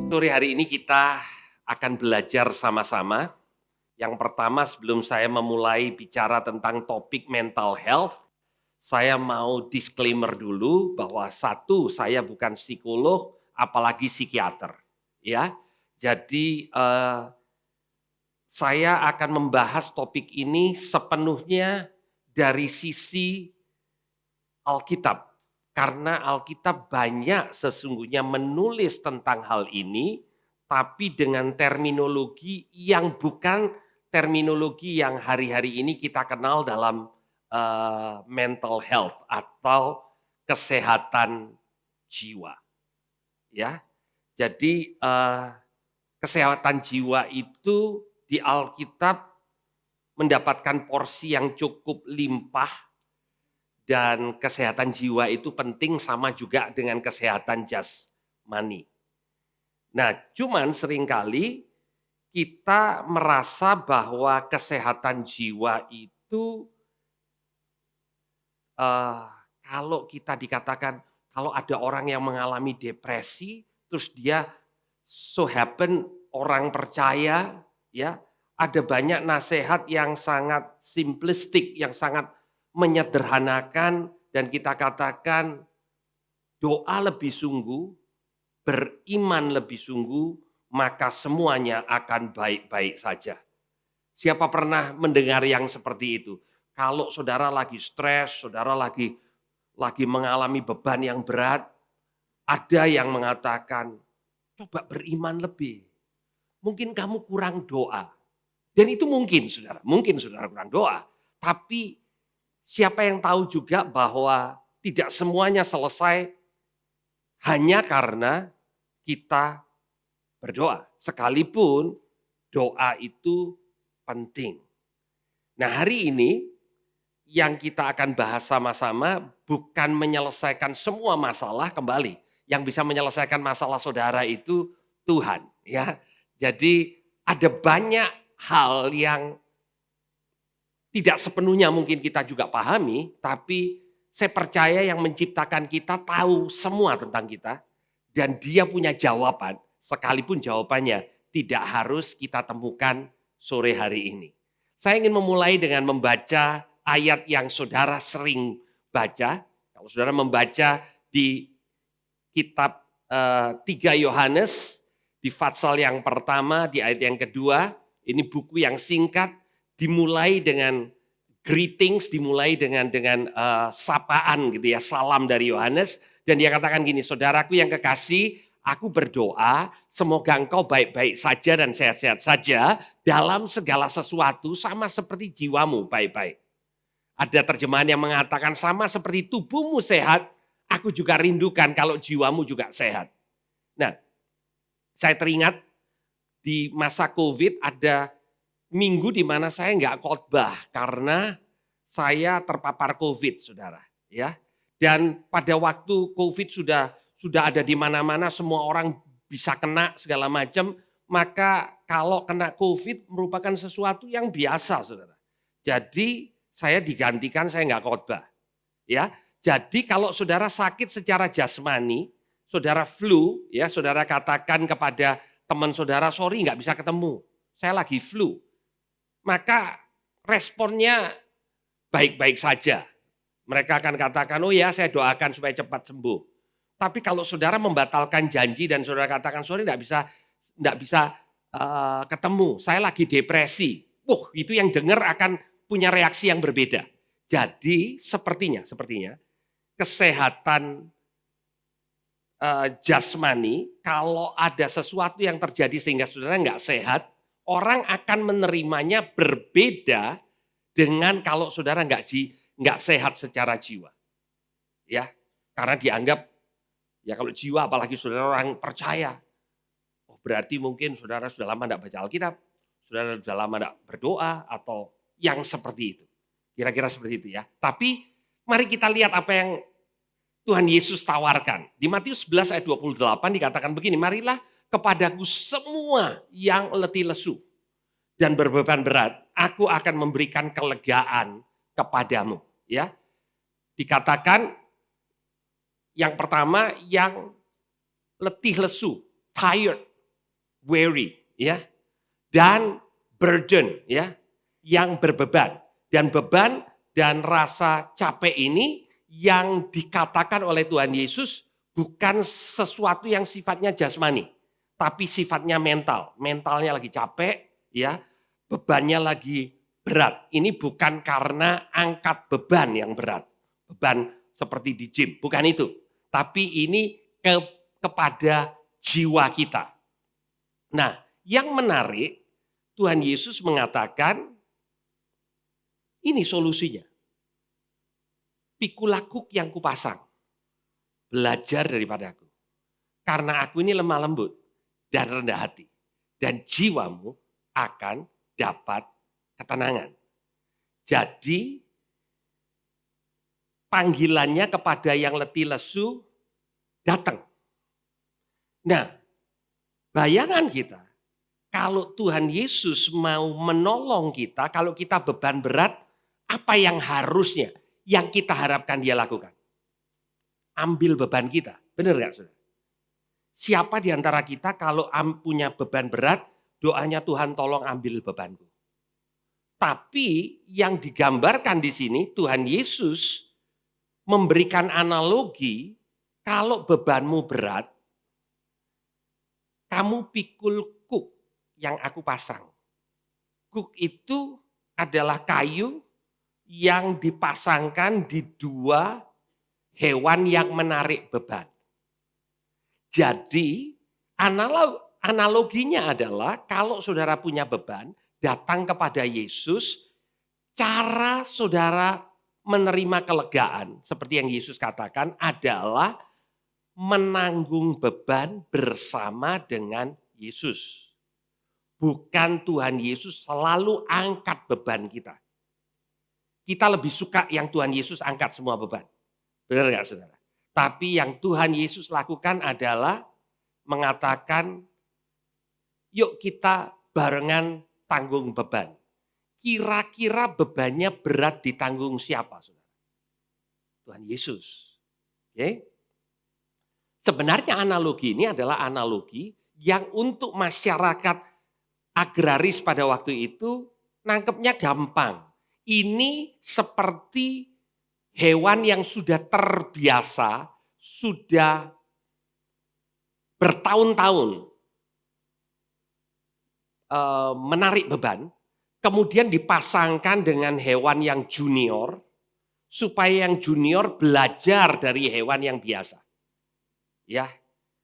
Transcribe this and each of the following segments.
Sore hari ini kita akan belajar sama-sama. Yang pertama sebelum saya memulai bicara tentang topik mental health, saya mau disclaimer dulu bahwa satu, saya bukan psikolog, apalagi psikiater. Ya, jadi saya akan membahas topik ini sepenuhnya dari sisi Alkitab. Karena Alkitab banyak sesungguhnya menulis tentang hal ini, tapi dengan terminologi yang bukan terminologi yang hari-hari ini kita kenal dalam mental health atau kesehatan jiwa. Ya, jadi kesehatan jiwa itu di Alkitab mendapatkan porsi yang cukup limpah. Dan kesehatan jiwa itu penting sama juga dengan kesehatan jasmani. Nah, cuman seringkali kita merasa bahwa kesehatan jiwa itu kalau kita dikatakan, kalau ada orang yang mengalami depresi, terus dia so happen orang percaya, ya ada banyak nasihat yang sangat simplistik, yang sangat menyederhanakan, dan kita katakan doa lebih sungguh, beriman lebih sungguh, maka semuanya akan baik-baik saja. Siapa pernah mendengar yang seperti itu? Kalau saudara lagi stres, saudara lagi mengalami beban yang berat, ada yang mengatakan, coba beriman lebih. Mungkin kamu kurang doa. Dan itu mungkin saudara kurang doa. Tapi siapa yang tahu juga bahwa tidak semuanya selesai hanya karena kita berdoa. Sekalipun doa itu penting. Nah, hari ini yang kita akan bahas sama-sama bukan menyelesaikan semua masalah kembali. Yang bisa menyelesaikan masalah saudara itu Tuhan, ya. Jadi ada banyak hal yang tidak sepenuhnya mungkin kita juga pahami, tapi saya percaya yang menciptakan kita tahu semua tentang kita dan dia punya jawaban, sekalipun jawabannya tidak harus kita temukan sore hari ini. Saya ingin memulai dengan membaca ayat yang saudara sering baca. Kalau saudara membaca di kitab 3 Yohanes, di pasal yang pertama, di ayat yang kedua, ini buku yang singkat, dimulai dengan greetings, dimulai dengan sapaan gitu ya, salam dari Yohanes, dan dia katakan gini, saudaraku yang kekasih, aku berdoa semoga engkau baik-baik saja dan sehat-sehat saja dalam segala sesuatu sama seperti jiwamu baik-baik. Ada terjemahan yang mengatakan sama seperti tubuhmu sehat, aku juga rindukan kalau jiwamu juga sehat. Nah, saya teringat di masa COVID ada minggu di mana saya nggak khotbah karena saya terpapar COVID, saudara. Ya, dan pada waktu COVID sudah ada di mana-mana, semua orang bisa kena segala macam. Maka kalau kena COVID merupakan sesuatu yang biasa, saudara. Jadi saya digantikan, saya nggak khotbah. Ya, jadi kalau saudara sakit secara jasmani, saudara flu, ya saudara katakan kepada teman saudara, sorry nggak bisa ketemu, saya lagi flu. Maka responnya baik-baik saja. Mereka akan katakan, oh ya saya doakan supaya cepat sembuh. Tapi kalau saudara membatalkan janji dan saudara katakan, sorry nggak bisa ketemu, saya lagi depresi. Itu yang dengar akan punya reaksi yang berbeda. Jadi sepertinya kesehatan jasmani, kalau ada sesuatu yang terjadi sehingga saudara nggak sehat, orang akan menerimanya berbeda dengan kalau saudara nggak sehat secara jiwa, ya, karena dianggap ya kalau jiwa apalagi saudara orang percaya, oh berarti mungkin saudara sudah lama nggak baca Alkitab, saudara sudah lama nggak berdoa atau yang seperti itu, kira-kira seperti itu ya. Tapi mari kita lihat apa yang Tuhan Yesus tawarkan. Di Matius 11 ayat 28 dikatakan begini, marilah kepadaku semua yang letih lesu dan berbeban berat, aku akan memberikan kelegaan kepadamu. Ya, dikatakan yang pertama yang letih lesu, tired. weary, ya, dan burden, ya, yang berbeban. Dan beban dan rasa capek ini yang dikatakan oleh Tuhan Yesus bukan sesuatu yang sifatnya jasmani, tapi sifatnya mental. Mentalnya lagi capek, ya, bebannya lagi berat. Ini bukan karena angkat beban yang berat, beban seperti di gym, bukan itu. Tapi ini kepada jiwa kita. Nah, yang menarik, Tuhan Yesus mengatakan, ini solusinya. Pikulah kuk yang kupasang. Belajar daripada aku. Karena aku ini lemah lembut dan rendah hati. Dan jiwamu akan dapat ketenangan. Jadi, panggilannya kepada yang letih lesu datang. Nah, bayangan kita, kalau Tuhan Yesus mau menolong kita, kalau kita beban berat, apa yang harusnya, yang kita harapkan dia lakukan? Ambil beban kita. Benar gak, saudara? Siapa di antara kita kalau punya beban berat, doanya Tuhan tolong ambil bebanku. Tapi yang digambarkan di sini, Tuhan Yesus memberikan analogi, kalau bebanmu berat, kamu pikul kuk yang aku pasang. Kuk itu adalah kayu yang dipasangkan di dua hewan yang menarik beban. Jadi analoginya adalah kalau saudara punya beban, datang kepada Yesus, cara saudara menerima kelegaan, seperti yang Yesus katakan, adalah menanggung beban bersama dengan Yesus. Bukan Tuhan Yesus selalu angkat beban kita. Kita lebih suka yang Tuhan Yesus angkat semua beban. Benar gak, saudara? Tapi yang Tuhan Yesus lakukan adalah mengatakan, yuk kita barengan tanggung beban. Kira-kira bebannya berat ditanggung siapa, saudara? Tuhan Yesus. Oke? Sebenarnya analogi ini adalah analogi yang untuk masyarakat agraris pada waktu itu nangkepnya gampang. Ini seperti hewan yang sudah terbiasa, sudah bertahun-tahun menarik beban, kemudian dipasangkan dengan hewan yang junior, supaya yang junior belajar dari hewan yang biasa. Ya,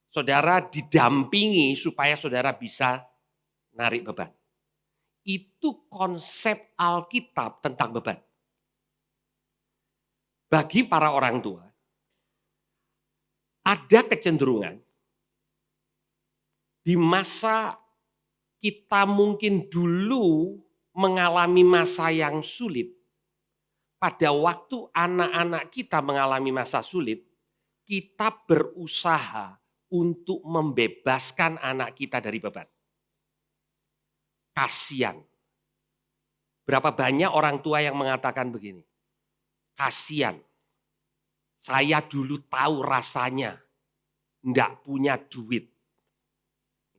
saudara didampingi supaya saudara bisa narik beban. Itu konsep Alkitab tentang beban. Bagi para orang tua, ada kecenderungan di masa kita mungkin dulu mengalami masa yang sulit. Pada waktu anak-anak kita mengalami masa sulit, kita berusaha untuk membebaskan anak kita dari beban. Kasian. Berapa banyak orang tua yang mengatakan begini, kasian, saya dulu tahu rasanya enggak punya duit.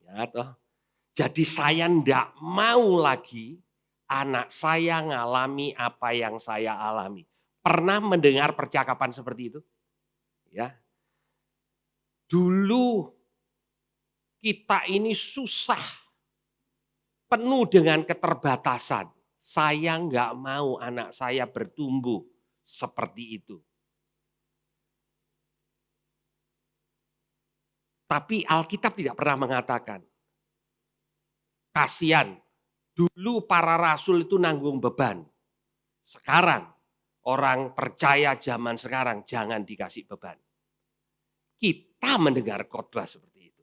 Ya, toh. Jadi saya enggak mau lagi anak saya ngalami apa yang saya alami. Pernah mendengar percakapan seperti itu? Ya. Dulu kita ini susah, penuh dengan keterbatasan. Saya enggak mau anak saya bertumbuh seperti itu. Tapi Alkitab tidak pernah mengatakan, kasihan, dulu para rasul itu nanggung beban. Sekarang, orang percaya zaman sekarang jangan dikasih beban. Kita mendengar khotbah seperti itu.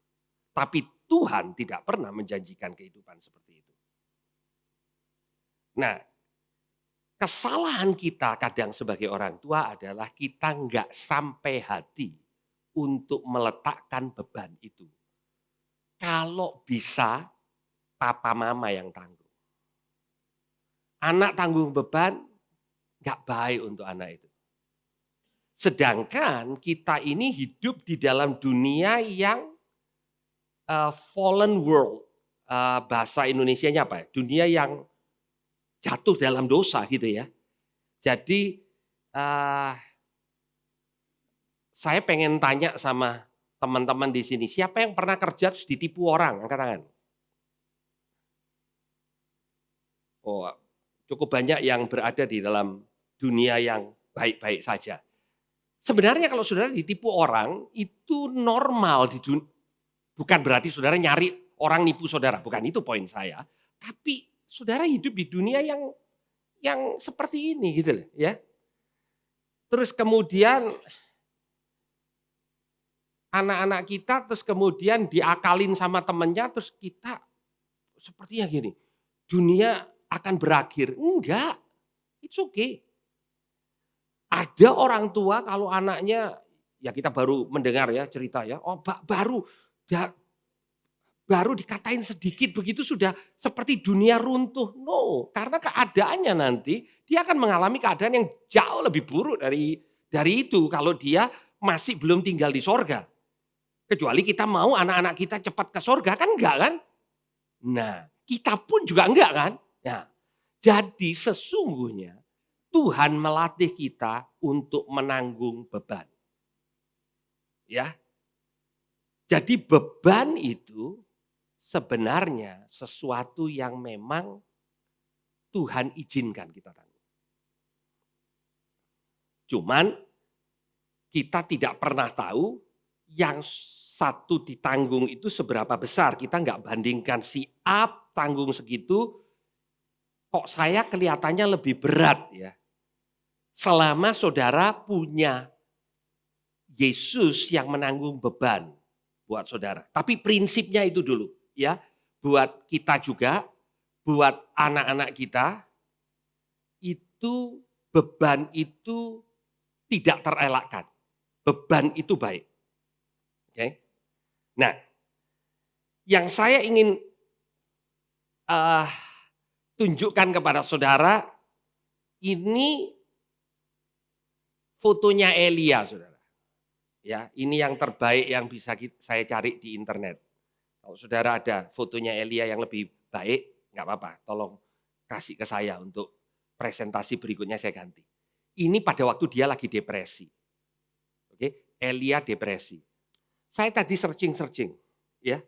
Tapi Tuhan tidak pernah menjanjikan kehidupan seperti itu. Nah, kesalahan kita kadang sebagai orang tua adalah kita nggak sampai hati untuk meletakkan beban itu. Kalau bisa, papa mama yang tanggung. Anak tanggung beban, nggak baik untuk anak itu. Sedangkan kita ini hidup di dalam dunia yang fallen world, bahasa Indonesianya apa ya? Dunia yang jatuh dalam dosa gitu ya. Jadi saya pengen tanya sama teman-teman di sini, siapa yang pernah kerja terus ditipu orang? Angkat tangan. Oh, cukup banyak yang berada di dalam dunia yang baik-baik saja. Sebenarnya kalau saudara ditipu orang, itu normal di dunia. Bukan berarti saudara nyari orang nipu saudara, bukan itu poin saya. Tapi saudara hidup di dunia yang seperti ini gitu loh ya. Terus kemudian anak-anak kita terus kemudian diakalin sama temennya terus kita sepertinya gini, dunia akan berakhir. Enggak, it's okay. Ada orang tua kalau anaknya, ya kita baru mendengar ya cerita ya, oh baru dikatain sedikit begitu sudah seperti dunia runtuh. No, karena keadaannya nanti dia akan mengalami keadaan yang jauh lebih buruk dari itu kalau dia masih belum tinggal di sorga. Kecuali kita mau anak-anak kita cepat ke sorga, kan enggak kan? Nah, kita pun juga enggak kan? Nah, jadi sesungguhnya Tuhan melatih kita untuk menanggung beban. Ya. Jadi beban itu sebenarnya sesuatu yang memang Tuhan izinkan kita tanggung. Cuman kita tidak pernah tahu yang satu ditanggung itu seberapa besar. Kita nggak bandingkan si A tanggung segitu, kok saya kelihatannya lebih berat ya. Selama saudara punya Yesus yang menanggung beban buat saudara. Tapi prinsipnya itu dulu ya. Buat kita juga, buat anak-anak kita, itu beban itu tidak terelakkan. Beban itu baik. Oke. Nah, yang saya ingin tunjukkan kepada saudara, ini fotonya Elia, saudara. Ya, ini yang terbaik yang bisa saya cari di internet. Kalau saudara ada fotonya Elia yang lebih baik, nggak apa-apa, tolong kasih ke saya untuk presentasi berikutnya saya ganti. Ini pada waktu dia lagi depresi. Oke, Elia depresi. Saya tadi searching, ya.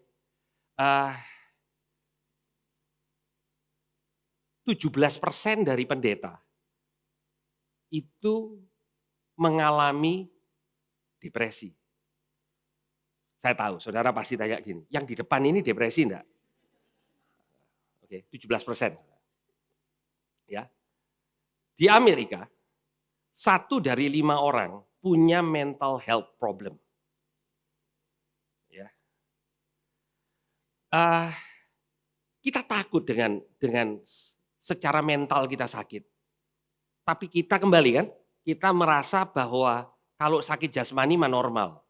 17% dari pendeta itu mengalami depresi. Saya tahu, saudara pasti tanya gini, yang di depan ini depresi enggak? Oke, 17%. Ya. Di Amerika, 1 dari 5 orang punya mental health problem. Ya. Kita takut dengan secara mental kita sakit. Tapi kita kembali kan, kita merasa bahwa kalau sakit jasmani mah normal.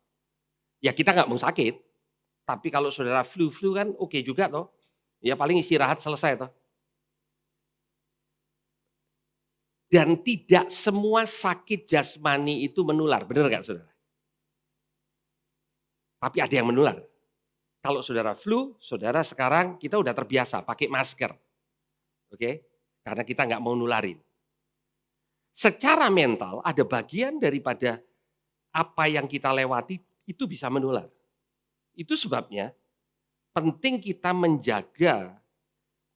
Ya kita nggak mau sakit, tapi kalau saudara flu kan oke juga toh. Ya paling istirahat selesai toh. Dan tidak semua sakit jasmani itu menular, benar nggak saudara? Tapi ada yang menular. Kalau saudara flu, saudara sekarang kita udah terbiasa pakai masker. Oke? Karena kita nggak mau nularin. Secara mental ada bagian daripada apa yang kita lewati itu bisa menular. Itu sebabnya penting kita menjaga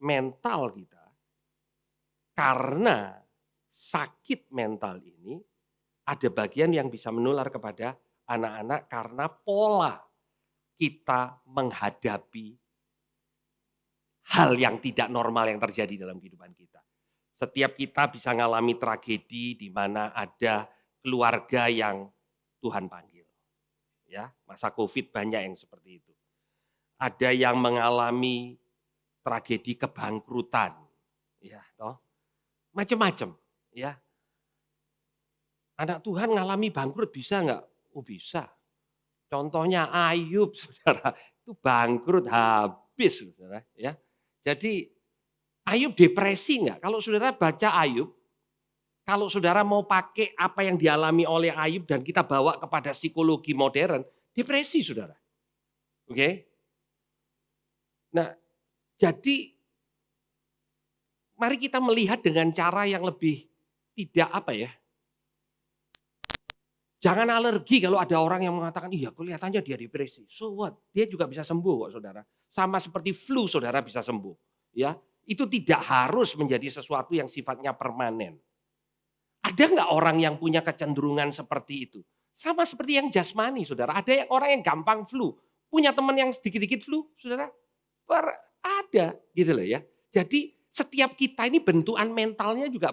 mental kita karena sakit mental ini ada bagian yang bisa menular kepada anak-anak karena pola kita menghadapi hal yang tidak normal yang terjadi dalam kehidupan kita. Setiap kita bisa mengalami tragedi di mana ada keluarga yang Tuhan panggil. Ya, masa Covid banyak yang seperti itu. Ada yang mengalami tragedi kebangkrutan, ya, toh. Macam-macam, ya. Anak Tuhan ngalami bangkrut bisa nggak? Oh bisa. Contohnya Ayub, saudara, itu bangkrut habis, saudara. Ya, jadi Ayub depresi nggak? Kalau saudara baca Ayub, kalau saudara mau pakai apa yang dialami oleh Ayub dan kita bawa kepada psikologi modern, depresi saudara. Oke? Nah, jadi mari kita melihat dengan cara yang lebih tidak apa ya, jangan alergi kalau ada orang yang mengatakan, iya kelihatannya dia depresi. So what? Dia juga bisa sembuh kok saudara. Sama seperti flu saudara bisa sembuh. Ya, itu tidak harus menjadi sesuatu yang sifatnya permanen. Ada nggak orang yang punya kecenderungan seperti itu? Sama seperti yang jasmani saudara. Ada yang orang yang gampang flu. Punya teman yang sedikit-dikit flu saudara. Ada gitu loh ya. Jadi setiap kita ini bentukan mentalnya juga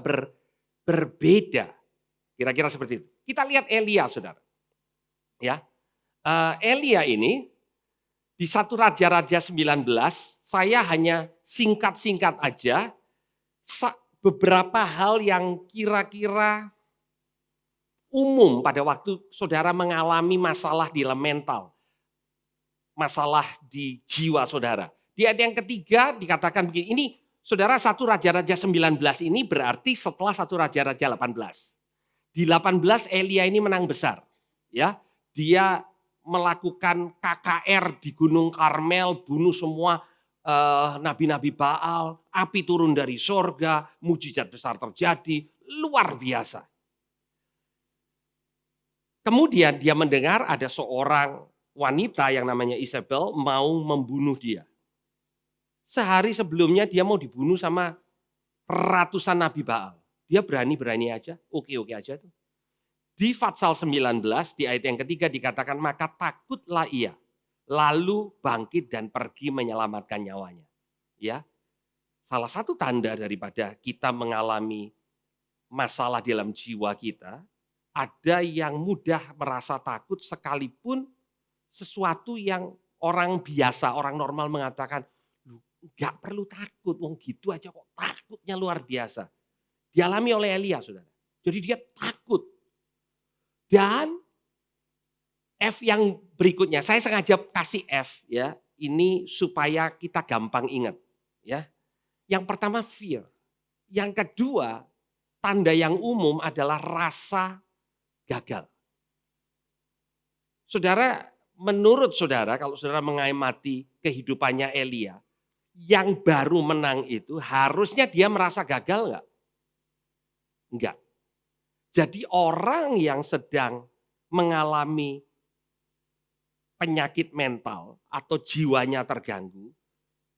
berbeda. Kira-kira seperti itu. Kita lihat Elia saudara. Ya, Elia ini di 1 Raja-Raja 19, saya hanya singkat-singkat aja beberapa hal yang kira-kira umum pada waktu saudara mengalami masalah di dalam mental, masalah di jiwa saudara. Di ayat yang ketiga dikatakan begini, ini saudara 1 Raja-Raja 19 ini berarti setelah 1 Raja-Raja 18. Di 18 Elia ini menang besar. Ya, dia melakukan KKR di Gunung Karmel, bunuh semua nabi-nabi Baal, api turun dari sorga, mujizat besar terjadi, luar biasa. Kemudian dia mendengar ada seorang wanita yang namanya Isabel mau membunuh dia. Sehari sebelumnya dia mau dibunuh sama ratusan nabi Baal. Dia berani-berani aja, oke-oke aja tuh. Di Fatsal 19 di ayat yang ketiga dikatakan maka takutlah ia lalu bangkit dan pergi menyelamatkan nyawanya. Ya. Salah satu tanda daripada kita mengalami masalah dalam jiwa kita, ada yang mudah merasa takut sekalipun sesuatu yang orang biasa, orang normal mengatakan, nggak perlu takut, wong gitu aja kok takutnya luar biasa. Dialami oleh Elia, saudara. Jadi dia takut. Dan F yang berikutnya, saya sengaja kasih F ya, ini supaya kita gampang ingat ya. Yang pertama fear, yang kedua tanda yang umum adalah rasa gagal. Saudara, menurut saudara kalau saudara mengamati kehidupannya Elia, yang baru menang itu harusnya dia merasa gagal enggak? Enggak. Jadi orang yang sedang mengalami penyakit mental atau jiwanya terganggu,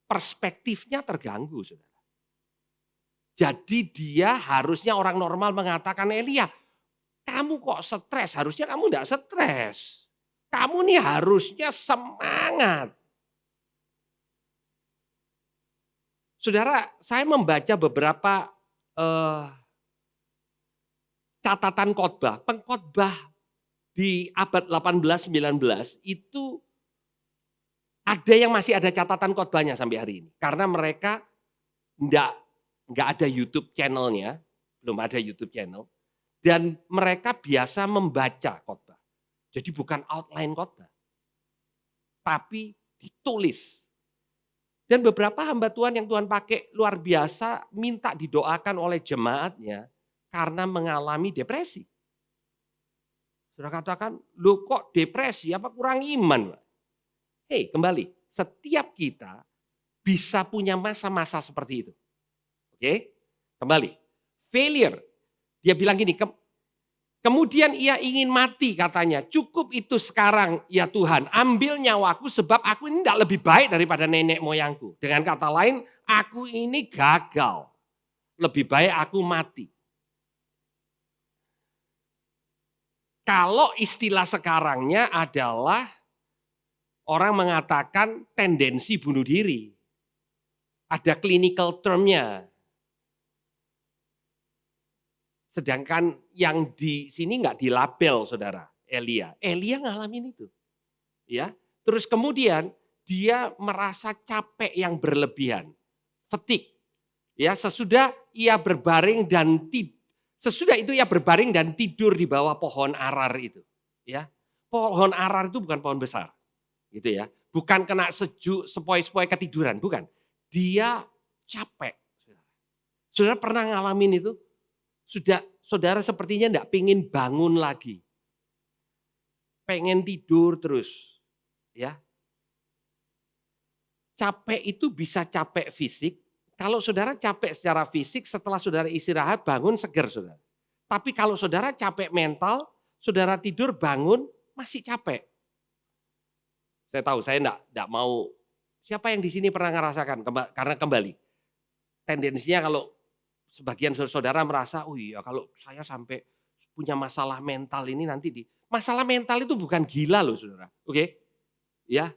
perspektifnya terganggu, saudara. Jadi dia harusnya orang normal mengatakan, Elia, kamu kok stres? Harusnya kamu enggak stres. Kamu nih harusnya semangat. Saudara, saya membaca beberapa catatan khotbah, pengkhotbah di abad 18-19 itu ada yang masih ada catatan khotbahnya sampai hari ini. Karena mereka enggak ada YouTube channelnya, belum ada YouTube channel. Dan mereka biasa membaca khotbah. Jadi bukan outline khotbah, tapi ditulis. Dan beberapa hamba Tuhan yang Tuhan pakai luar biasa minta didoakan oleh jemaatnya karena mengalami depresi. Sudah katakan, lu kok depresi, apa kurang iman? Hei, kembali, setiap kita bisa punya masa-masa seperti itu. Oke, kembali. Failure, dia bilang gini, kemudian ia ingin mati katanya, cukup itu sekarang ya Tuhan, ambil nyawaku sebab aku ini tidak lebih baik daripada nenek moyangku. Dengan kata lain, aku ini gagal, lebih baik aku mati. Kalau istilah sekarangnya adalah orang mengatakan tendensi bunuh diri. Ada clinical termnya. Sedangkan yang di sini nggak dilabel saudara, Elia. Elia ngalamin itu. Ya. Terus kemudian dia merasa capek yang berlebihan. Fatigue. Ya, sesudah itu ia berbaring dan tidur di bawah pohon arar itu. Ya. Pohon arar itu bukan pohon besar. Gitu ya. Bukan kena sejuk sepoi-sepoi ketiduran, bukan. Dia capek. Saudara pernah ngalamin itu? Saudara sepertinya enggak pengen bangun lagi. Pengen tidur terus. Ya. capek itu bisa capek fisik. Kalau saudara capek secara fisik, setelah saudara istirahat bangun seger saudara. Tapi kalau saudara capek mental, saudara tidur bangun masih capek. Saya tahu, saya enggak mau, siapa yang di sini pernah ngerasakan, karena kembali, tendensinya kalau sebagian saudara merasa, oh iya kalau saya sampai punya masalah mental ini nanti masalah mental itu bukan gila loh saudara, oke? Ya,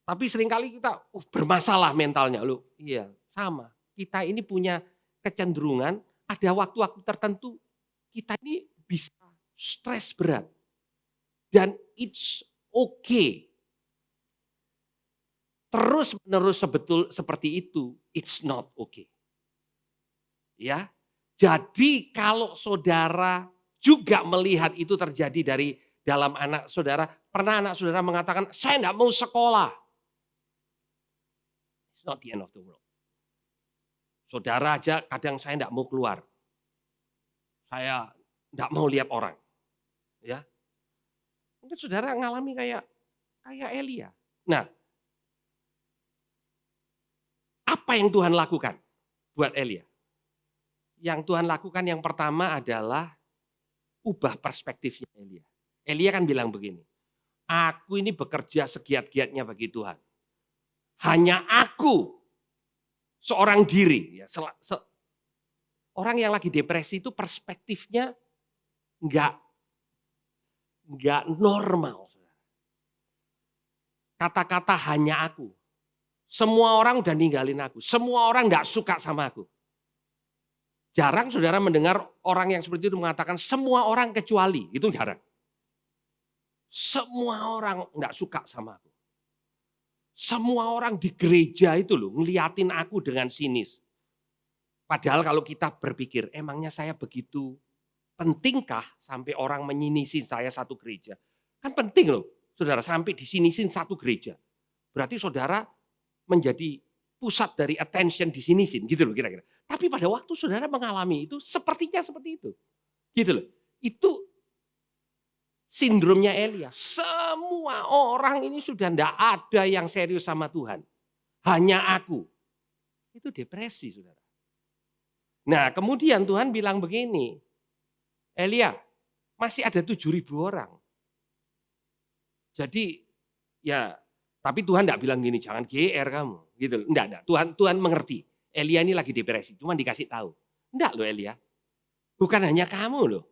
tapi seringkali kita bermasalah mentalnya loh. Iya, sama. Kita ini punya kecenderungan ada waktu-waktu tertentu kita ini bisa stres berat. Dan it's okay. Terus-menerus seperti itu, it's not okay. Ya. Jadi kalau saudara juga melihat itu terjadi dari dalam anak saudara, pernah anak saudara mengatakan, "Saya enggak mau sekolah." Not the end of the world. Saudara aja kadang saya enggak mau keluar. Saya enggak mau lihat orang. Ya. Mungkin saudara ngalami kayak Elia. Nah, apa yang Tuhan lakukan buat Elia? Yang Tuhan lakukan yang pertama adalah ubah perspektifnya Elia. Elia kan bilang begini, "Aku ini bekerja segiat-giatnya bagi Tuhan. Hanya aku seorang diri." Ya, orang yang lagi depresi itu perspektifnya enggak normal. Kata-kata hanya aku. Semua orang udah ninggalin aku. Semua orang enggak suka sama aku. Jarang saudara mendengar orang yang seperti itu mengatakan semua orang kecuali. Itu jarang. Semua orang enggak suka sama aku. Semua orang di gereja itu loh ngeliatin aku dengan sinis. Padahal kalau kita berpikir, emangnya saya begitu pentingkah sampai orang menyinisin saya satu gereja? Kan penting loh, saudara, sampai disinisin satu gereja. Berarti saudara menjadi pusat dari attention disinisin, gitu loh kira-kira. Tapi pada waktu saudara mengalami itu, sepertinya seperti itu. Gitu loh. Itu sindromnya Elia. Semua orang ini sudah tidak ada yang serius sama Tuhan. Hanya aku. Itu depresi, saudara. Nah, kemudian Tuhan bilang begini, Elia, masih ada 7.000 orang. Jadi, ya, tapi Tuhan tidak bilang gini, jangan GR kamu. Gitu. Enggak. Tuhan mengerti. Elia ini lagi depresi, cuma dikasih tahu. Enggak loh Elia. Bukan hanya kamu loh.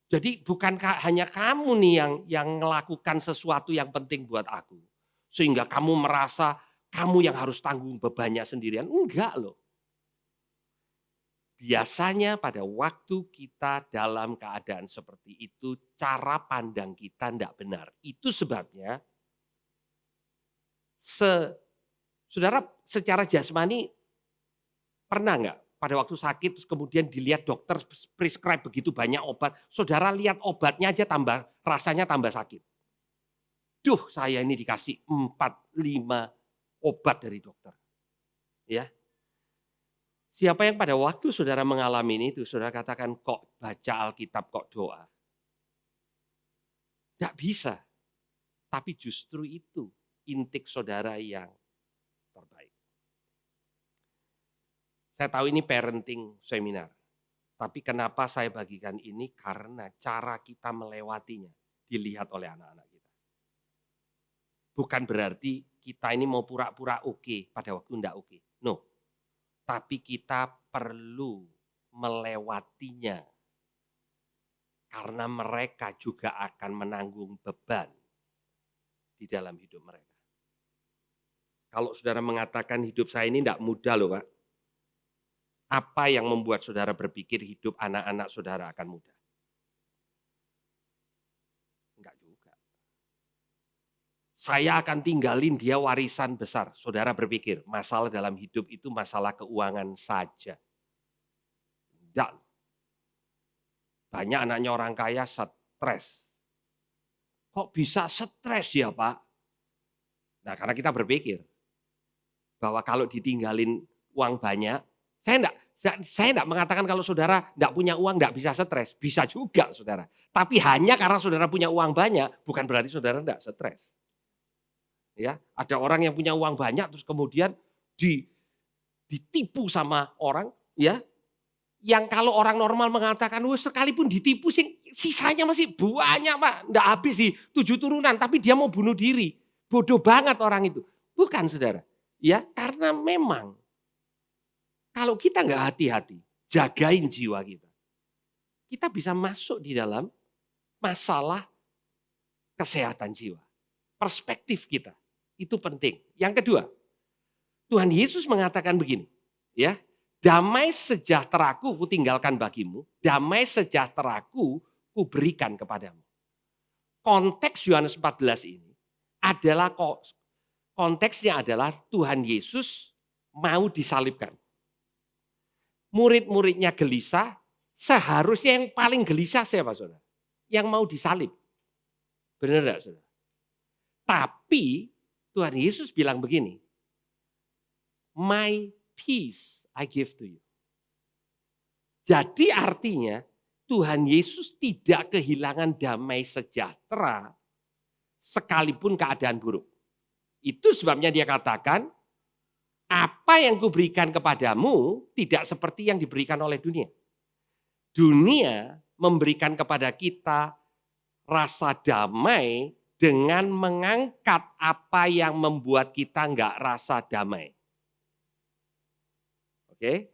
Jadi bukan hanya kamu nih yang melakukan sesuatu yang penting buat aku. Sehingga kamu merasa kamu yang harus tanggung bebannya sendirian. Enggak loh. Biasanya pada waktu kita dalam keadaan seperti itu, cara pandang kita tidak benar. Itu sebabnya, saudara secara jasmani pernah enggak pada waktu sakit terus kemudian dilihat dokter prescribe begitu banyak obat, saudara lihat obatnya aja rasanya tambah sakit. Duh, saya ini dikasih 4-5 obat dari dokter. Ya. Siapa yang pada waktu saudara mengalami ini itu, saudara katakan kok baca Alkitab, kok doa. Tidak bisa. Tapi justru itu intik saudara yang terbaik. Saya tahu ini parenting seminar. Tapi kenapa saya bagikan ini? Karena cara kita melewatinya dilihat oleh anak-anak kita. Bukan berarti kita ini mau pura-pura oke pada waktu enggak oke. No. Tapi kita perlu melewatinya. Karena mereka juga akan menanggung beban di dalam hidup mereka. Kalau saudara mengatakan hidup saya ini enggak mudah loh Pak. Apa yang membuat saudara berpikir hidup anak-anak saudara akan mudah? Enggak juga. Saya akan tinggalin dia warisan besar. Saudara berpikir masalah dalam hidup itu masalah keuangan saja. Enggak. Banyak anaknya orang kaya stres. Kok bisa stres ya Pak? Nah karena kita berpikir bahwa kalau ditinggalin uang banyak, saya enggak mengatakan kalau saudara enggak punya uang enggak bisa stres. Bisa juga saudara. Tapi hanya karena saudara punya uang banyak, bukan berarti saudara enggak stres. Ya, ada orang yang punya uang banyak terus kemudian di ditipu sama orang, ya, yang kalau orang normal mengatakan, "Wah, sekalipun ditipu sih sisanya masih banyak, Pak, nggak habis di 7 turunan," tapi dia mau bunuh diri. Bodoh banget orang itu. Bukan, Saudara. Ya, karena memang kalau kita nggak hati-hati, jagain jiwa kita bisa masuk di dalam masalah kesehatan jiwa. Perspektif kita, itu penting. Yang kedua, Tuhan Yesus mengatakan begini, ya, damai sejahteraku kutinggalkan bagimu, damai sejahteraku kuberikan kepadamu. Konteks Yohanes 14 ini adalah konteksnya adalah Tuhan Yesus mau disalibkan. Murid-muridnya gelisah, seharusnya yang paling gelisah siapa, Saudara? Yang mau disalib. Benar enggak, Saudara? Tapi Tuhan Yesus bilang begini, "My peace I give to you." Jadi artinya Tuhan Yesus tidak kehilangan damai sejahtera sekalipun keadaan buruk. Itu sebabnya dia katakan, apa yang kuberikan kepadamu tidak seperti yang diberikan oleh dunia. Dunia memberikan kepada kita rasa damai dengan mengangkat apa yang membuat kita nggak rasa damai. Oke?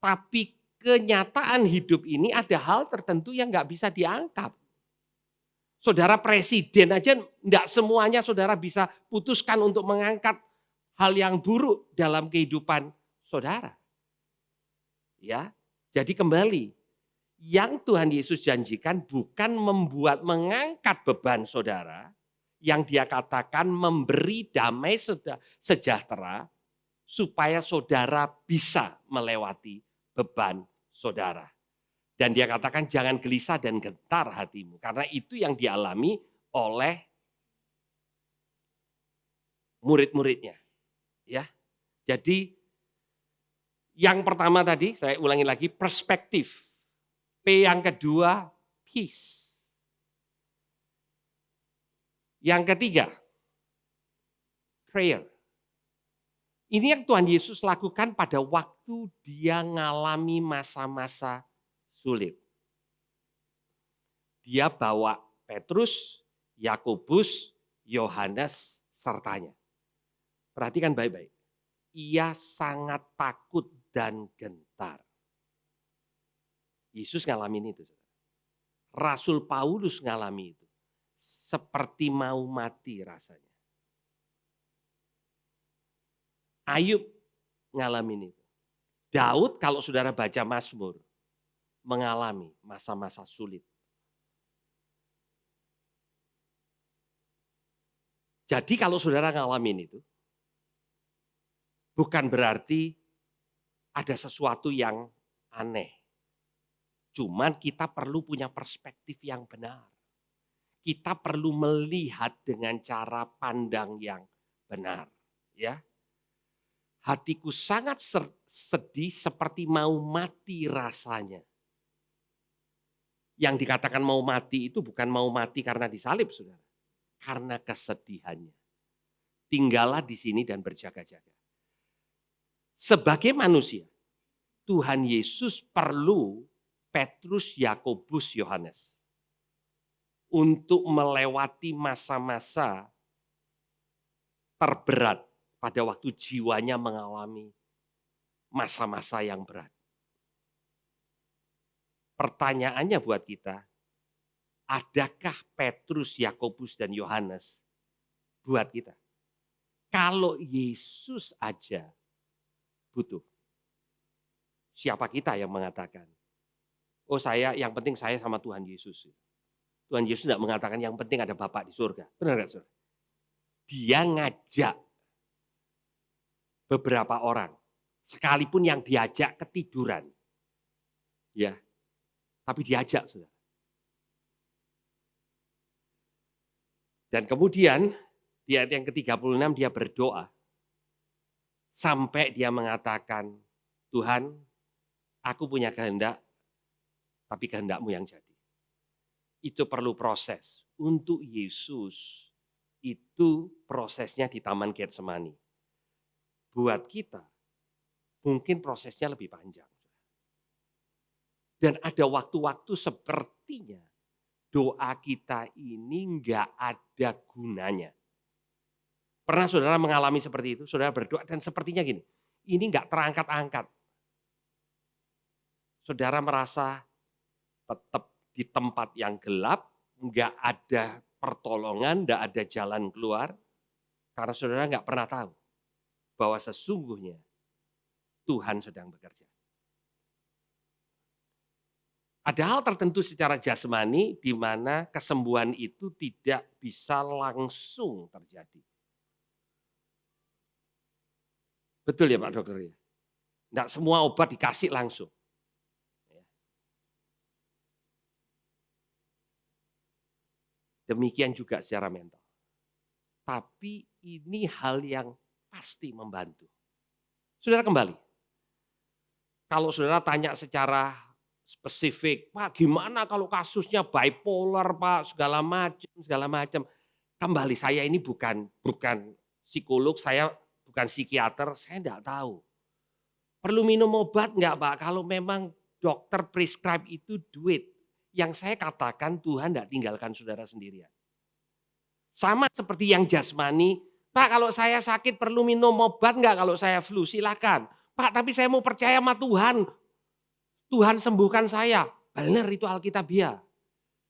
Tapi kenyataan hidup ini ada hal tertentu yang nggak bisa diangkat. Saudara presiden aja nggak semuanya saudara bisa putuskan untuk mengangkat hal yang buruk dalam kehidupan saudara. Ya, jadi kembali, yang Tuhan Yesus janjikan bukan mengangkat beban saudara, yang dia katakan memberi damai sejahtera supaya saudara bisa melewati beban saudara. Dan dia katakan jangan gelisah dan gentar hatimu. Karena itu yang dialami oleh murid-muridnya. Ya, jadi yang pertama tadi, saya ulangi lagi, perspektif. P yang kedua, peace. Yang ketiga, prayer. Ini yang Tuhan Yesus lakukan pada waktu dia ngalami masa-masa sulit. Dia bawa Petrus, Yakobus, Yohanes, sertanya. Perhatikan baik-baik. Ia sangat takut dan gentar. Yesus ngalamin itu. Rasul Paulus ngalami itu. Seperti mau mati rasanya. Ayub ngalamin itu. Daud kalau saudara baca Mazmur, mengalami masa-masa sulit. Jadi kalau saudara ngalamin itu, bukan berarti ada sesuatu yang aneh. Cuman kita perlu punya perspektif yang benar. Kita perlu melihat dengan cara pandang yang benar. Ya, hatiku sangat sedih seperti mau mati rasanya. Yang dikatakan mau mati itu bukan mau mati karena disalib, saudara. Karena kesedihannya. Tinggallah di sini dan berjaga-jaga. Sebagai manusia, Tuhan Yesus perlu Petrus, Yakobus, Yohanes untuk melewati masa-masa terberat pada waktu jiwanya mengalami masa-masa yang berat. Pertanyaannya buat kita, adakah Petrus, Yakobus, dan Yohanes buat kita? Kalau Yesus aja butuh, siapa kita yang mengatakan, oh saya yang penting saya sama Tuhan Yesus. Tuhan Yesus tidak mengatakan yang penting ada Bapa di surga. Benar nggak, saudara? Dia ngajak beberapa orang, sekalipun yang diajak ketiduran. Ya, tapi diajak, saudara. Dan kemudian di ayat yang ke-36 dia berdoa. Sampai dia mengatakan, Tuhan, aku punya kehendak, tapi kehendakmu yang jadi. Itu perlu proses untuk Yesus Itu prosesnya di Taman Getsemani. Buat kita, mungkin prosesnya lebih panjang. Dan ada waktu-waktu sepertinya doa kita ini nggak ada gunanya. Pernah saudara mengalami seperti itu? Saudara berdoa dan sepertinya gini, ini nggak terangkat-angkat. Saudara merasa tetap di tempat yang gelap, nggak ada pertolongan, nggak ada jalan keluar, karena saudara nggak pernah tahu bahwa sesungguhnya Tuhan sedang bekerja. Ada hal tertentu secara jasmani di mana kesembuhan itu tidak bisa langsung terjadi. Betul ya Pak Dokter? Tidak semua obat dikasih langsung. Demikian juga secara mental. Tapi ini hal yang pasti membantu. Saudara kembali. Kalau saudara tanya secara spesifik, Pak gimana kalau kasusnya bipolar Pak, segala macam. Kembali saya ini bukan psikolog, saya bukan psikiater, saya enggak tahu. Perlu minum obat enggak Pak? Kalau memang dokter prescribe itu duit. Yang saya katakan Tuhan enggak tinggalkan saudara sendirian. Sama seperti yang jasmani, Pak kalau saya sakit perlu minum obat enggak kalau saya flu? Silakan. Pak tapi saya mau percaya sama Tuhan. Tuhan sembuhkan saya. Benar itu Alkitabiah.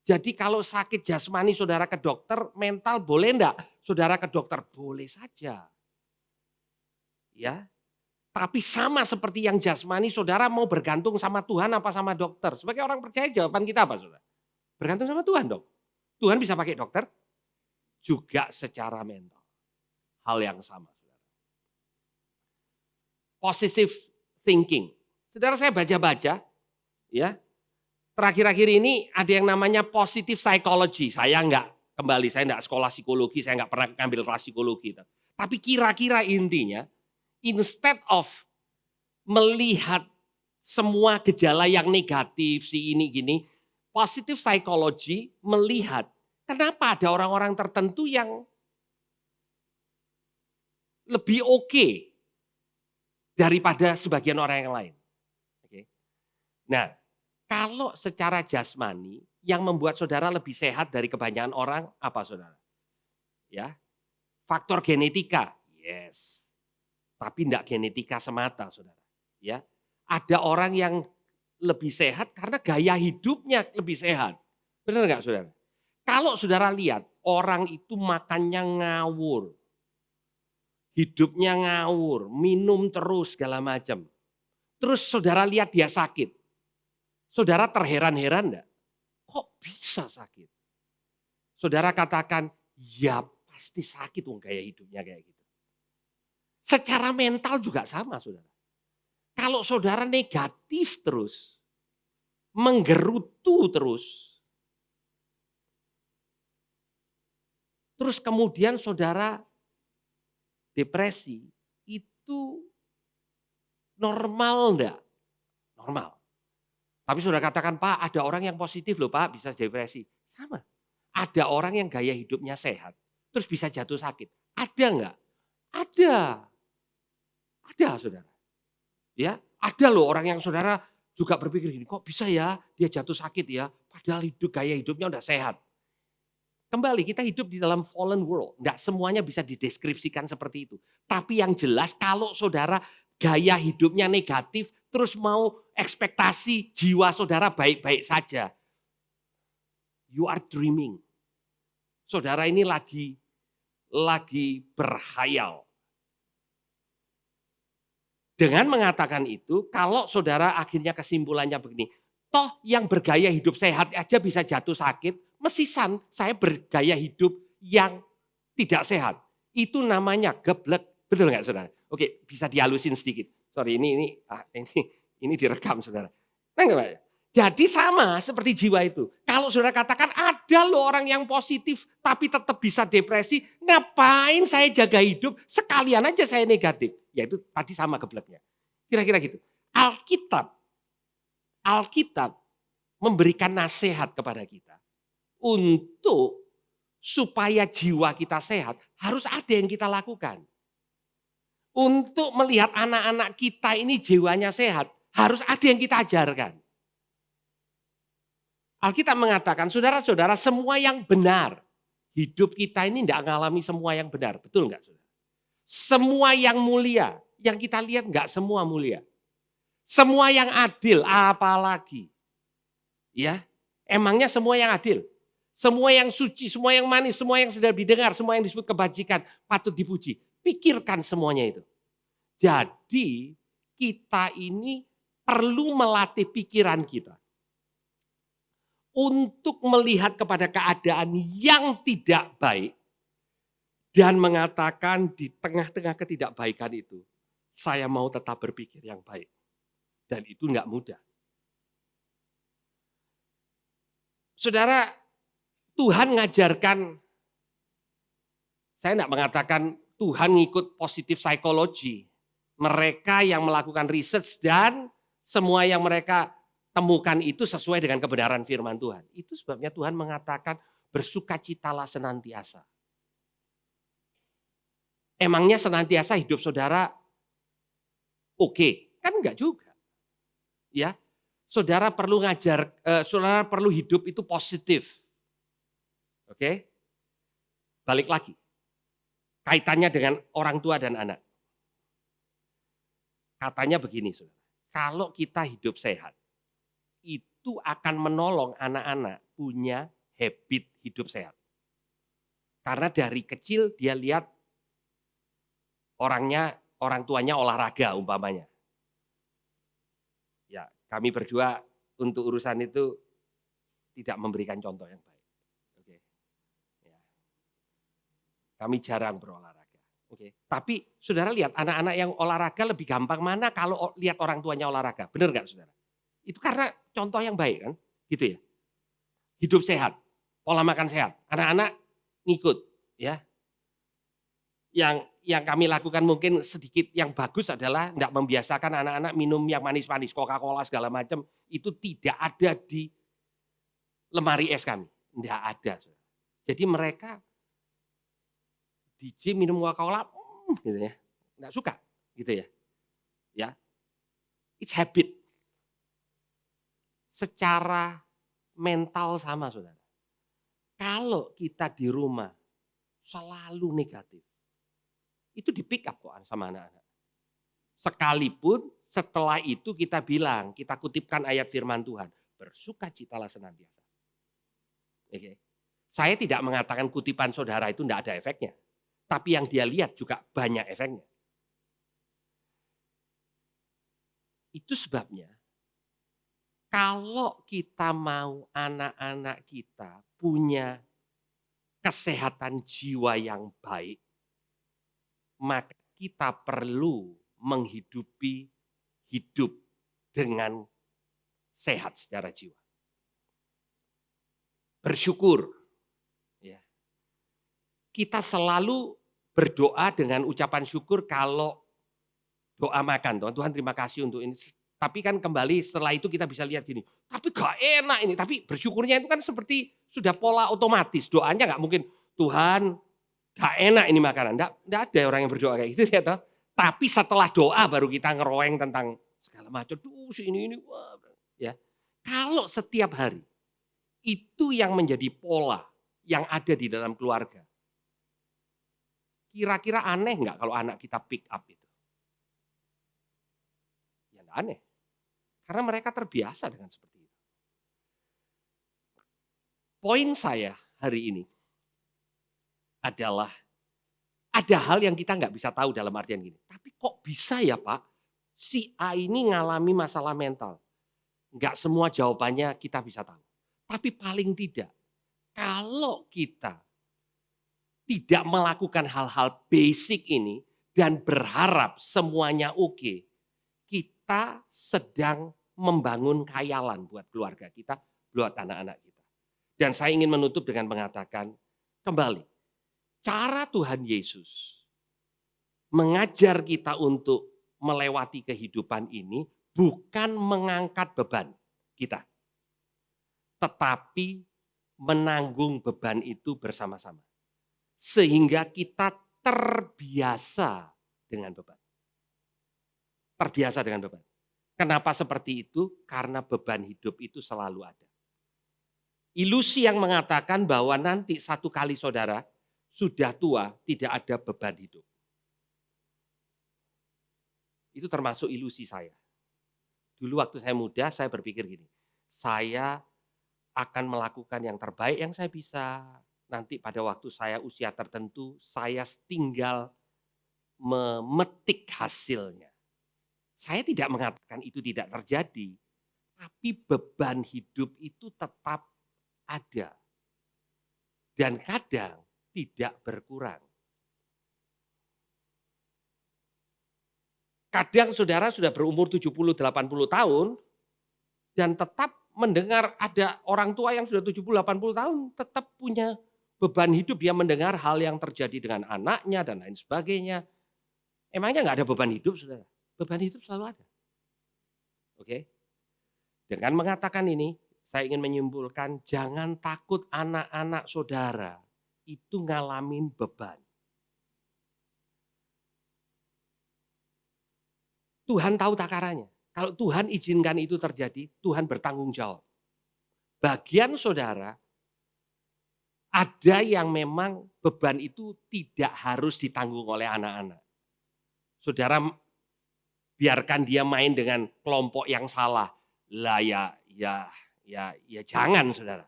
Jadi kalau sakit jasmani saudara ke dokter, mental boleh enggak? Saudara ke dokter boleh saja. Ya. Tapi sama seperti yang jasmani, saudara mau bergantung sama Tuhan apa sama dokter? Sebagai orang percaya jawaban kita apa saudara? Bergantung sama Tuhan dong. Tuhan bisa pakai dokter, juga secara mental. Hal yang sama. Saudara. Positive thinking. Saudara saya baca-baca, ya terakhir-akhir ini ada yang namanya positive psychology. Saya enggak sekolah psikologi, saya enggak pernah ngambil kelas psikologi. Tapi kira-kira intinya, instead of melihat semua gejala yang negatif, si ini gini, positive psychology melihat kenapa ada orang-orang tertentu yang lebih oke daripada sebagian orang yang lain. Oke. Nah, kalau secara jasmani yang membuat saudara lebih sehat dari kebanyakan orang apa saudara? Ya, faktor genetika, yes. Tapi tidak genetika semata, saudara. Ya, ada orang yang lebih sehat karena gaya hidupnya lebih sehat. Benar nggak, saudara? Kalau saudara lihat orang itu makannya ngawur, hidupnya ngawur, minum terus segala macam. Terus saudara lihat dia sakit, saudara terheran-heran enggak? Kok bisa sakit? Saudara katakan, ya pasti sakit wong gaya hidupnya kayak gitu. Secara mental juga sama saudara. Kalau saudara negatif terus, menggerutu terus kemudian saudara depresi, itu normal enggak? Normal. Tapi saudara katakan, Pak ada orang yang positif loh Pak bisa depresi. Sama. Ada orang yang gaya hidupnya sehat, terus bisa jatuh sakit. Ada enggak? Ada. Ada saudara. Ya, ada loh orang yang saudara juga berpikir gini, kok bisa ya dia jatuh sakit ya, padahal gaya hidupnya udah sehat. Kembali kita hidup di dalam fallen world, enggak semuanya bisa dideskripsikan seperti itu. Tapi yang jelas kalau saudara gaya hidupnya negatif, terus mau ekspektasi jiwa saudara baik-baik saja. You are dreaming. Saudara ini lagi berhayal. Dengan mengatakan itu, kalau saudara akhirnya kesimpulannya begini, toh yang bergaya hidup sehat aja bisa jatuh sakit, mesisan saya bergaya hidup yang tidak sehat. Itu namanya geblek. Betul nggak saudara? Oke, bisa dihalusin sedikit. Sorry, ini direkam saudara. Nah, enggak, jadi sama seperti jiwa itu. Kalau saudara katakan ada loh orang yang positif tapi tetap bisa depresi, ngapain saya jaga hidup, sekalian aja saya negatif. Yaitu tadi sama gebleknya. Kira-kira gitu. Alkitab memberikan nasihat kepada kita untuk supaya jiwa kita sehat, harus ada yang kita lakukan. Untuk melihat anak-anak kita ini jiwanya sehat, harus ada yang kita ajarkan. Alkitab mengatakan, saudara-saudara, semua yang benar. Hidup kita ini tidak mengalami semua yang benar. Betul enggak, saudara? Semua yang mulia, yang kita lihat enggak semua mulia. Semua yang adil, apalagi. Ya, emangnya semua yang adil. Semua yang suci, semua yang manis, semua yang sedang didengar, semua yang disebut kebajikan, patut dipuji. Pikirkan semuanya itu. Jadi kita ini perlu melatih pikiran kita. Untuk melihat kepada keadaan yang tidak baik. Dan mengatakan di tengah-tengah ketidakbaikan itu, saya mau tetap berpikir yang baik. Dan itu enggak mudah. Saudara, Tuhan ngajarkan, saya enggak mengatakan Tuhan ngikut positif psikologi. Mereka yang melakukan research dan semua yang mereka temukan itu sesuai dengan kebenaran firman Tuhan. Itu sebabnya Tuhan mengatakan bersukacitalah senantiasa. Emangnya senantiasa hidup saudara oke? Kan enggak juga. Ya, saudara perlu saudara perlu hidup itu positif. Oke? Balik lagi. Kaitannya dengan orang tua dan anak. Katanya begini, saudara. Kalau kita hidup sehat, itu akan menolong anak-anak punya habit hidup sehat. Karena dari kecil dia lihat orang tuanya olahraga umpamanya. Ya, kami berdua untuk urusan itu tidak memberikan contoh yang baik. Oke. Ya. Kami jarang berolahraga. Oke. Tapi saudara lihat anak-anak yang olahraga lebih gampang mana kalau lihat orang tuanya olahraga. Benar nggak saudara? Itu karena contoh yang baik kan, gitu ya. Hidup sehat, pola makan sehat, anak-anak ngikut, ya. Yang kami lakukan mungkin sedikit yang bagus adalah tidak membiasakan anak-anak minum yang manis-manis, Coca-Cola segala macam, itu tidak ada di lemari es kami, tidak ada. Jadi mereka di gym minum Coca-Cola, gitu ya, nggak suka, gitu ya. Ya, it's habit. Secara mental sama, saudara. Kalau kita di rumah selalu negatif, itu di pick up kok sama anak-anak. Sekalipun setelah itu kita bilang, kita kutipkan ayat firman Tuhan, bersukacitalah senantiasa. Oke. Saya tidak mengatakan kutipan saudara itu tidak ada efeknya. Tapi yang dia lihat juga banyak efeknya. Itu sebabnya kalau kita mau anak-anak kita punya kesehatan jiwa yang baik, maka kita perlu menghidupi hidup dengan sehat secara jiwa. Bersyukur. Ya. Kita selalu berdoa dengan ucapan syukur kalau doa makan. Tuhan terima kasih untuk ini. Tapi kan kembali setelah itu kita bisa lihat gini, tapi gak enak ini. Tapi bersyukurnya itu kan seperti sudah pola otomatis. Doanya gak mungkin, Tuhan gak enak ini makanan. Nggak ada orang yang berdoa kayak gitu ya toh. Tapi setelah doa baru kita ngeroeng tentang segala macam. Ini. Wah. Ya. Kalau setiap hari, itu yang menjadi pola yang ada di dalam keluarga. Kira-kira aneh nggak kalau anak kita pick up itu? Ya nggak aneh. Karena mereka terbiasa dengan seperti itu. Poin saya hari ini adalah ada hal yang kita nggak bisa tahu dalam artian gini. Tapi kok bisa ya Pak, si A ini ngalami masalah mental. Nggak semua jawabannya kita bisa tahu. Tapi paling tidak, kalau kita tidak melakukan hal-hal basic ini dan berharap semuanya oke, kita sedang membangun khayalan buat keluarga kita, buat anak-anak kita. Dan saya ingin menutup dengan mengatakan, kembali, cara Tuhan Yesus mengajar kita untuk melewati kehidupan ini bukan mengangkat beban kita, tetapi menanggung beban itu bersama-sama. Sehingga kita terbiasa dengan beban. Terbiasa dengan beban. Kenapa seperti itu? Karena beban hidup itu selalu ada. Ilusi yang mengatakan bahwa nanti satu kali saudara sudah tua tidak ada beban hidup. Itu termasuk ilusi saya. Dulu waktu saya muda saya berpikir gini, saya akan melakukan yang terbaik yang saya bisa. Nanti pada waktu saya usia tertentu saya tinggal memetik hasilnya. Saya tidak mengatakan itu tidak terjadi, tapi beban hidup itu tetap ada. Dan kadang tidak berkurang. Kadang saudara sudah berumur 70-80 tahun dan tetap mendengar ada orang tua yang sudah 70-80 tahun tetap punya beban hidup. Dia mendengar hal yang terjadi dengan anaknya dan lain sebagainya. Emangnya nggak ada beban hidup, saudara? Beban hidup selalu ada. Oke? Dengan mengatakan ini, saya ingin menyimpulkan jangan takut anak-anak saudara itu ngalamin beban. Tuhan tahu takarannya. Kalau Tuhan izinkan itu terjadi, Tuhan bertanggung jawab. Bagian saudara, ada yang memang beban itu tidak harus ditanggung oleh anak-anak. Saudara biarkan dia main dengan kelompok yang salah. Lah ya jangan saudara.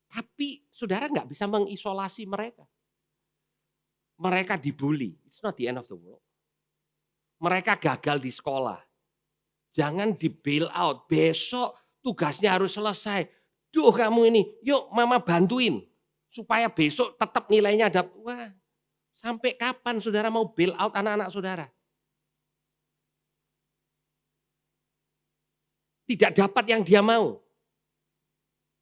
Tapi saudara nggak bisa mengisolasi mereka. Mereka dibully. It's not the end of the world. Mereka gagal di sekolah. Jangan di bail out. Besok tugasnya harus selesai. Duh kamu ini, yuk mama bantuin. Supaya besok tetap nilainya ada. Wah, sampai kapan saudara mau bail out anak-anak saudara? Tidak dapat yang dia mau.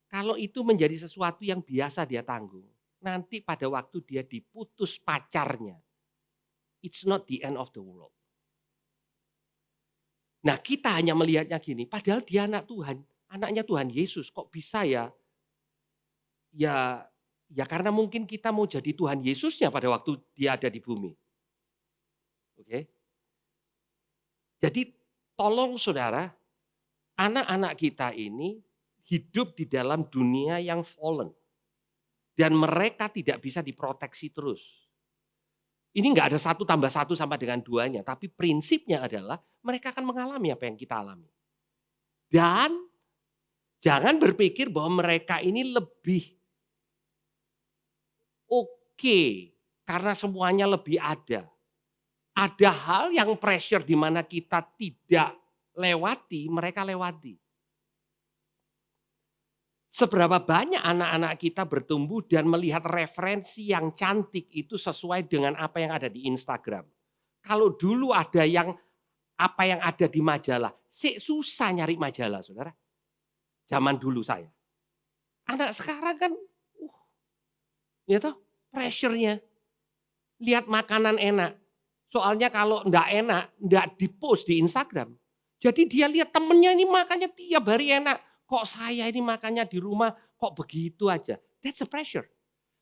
Kalau itu menjadi sesuatu yang biasa dia tanggung. Nanti pada waktu dia diputus pacarnya. It's not the end of the world. Nah kita hanya melihatnya gini, padahal dia anak Tuhan, anaknya Tuhan Yesus, kok bisa ya? Ya karena mungkin kita mau jadi Tuhan Yesusnya pada waktu dia ada di bumi. Oke? Jadi tolong saudara, anak-anak kita ini hidup di dalam dunia yang fallen. Dan mereka tidak bisa diproteksi terus. Ini enggak ada 1+1 sama dengan 2-nya, tapi prinsipnya adalah mereka akan mengalami apa yang kita alami. Dan jangan berpikir bahwa mereka ini lebih oke karena semuanya lebih ada. Ada hal yang pressure di mana kita tidak lewati, mereka lewati. Seberapa banyak anak-anak kita bertumbuh dan melihat referensi yang cantik itu sesuai dengan apa yang ada di Instagram. Kalau dulu ada yang apa yang ada di majalah, susah nyari majalah, saudara. Zaman dulu saya. Anak sekarang kan, ya toh, pressure-nya. Lihat makanan enak. Soalnya kalau enggak enak, enggak di-post di Instagram. Jadi dia lihat temennya ini makannya tiap hari enak. Kok saya ini makannya di rumah kok begitu aja. That's a pressure.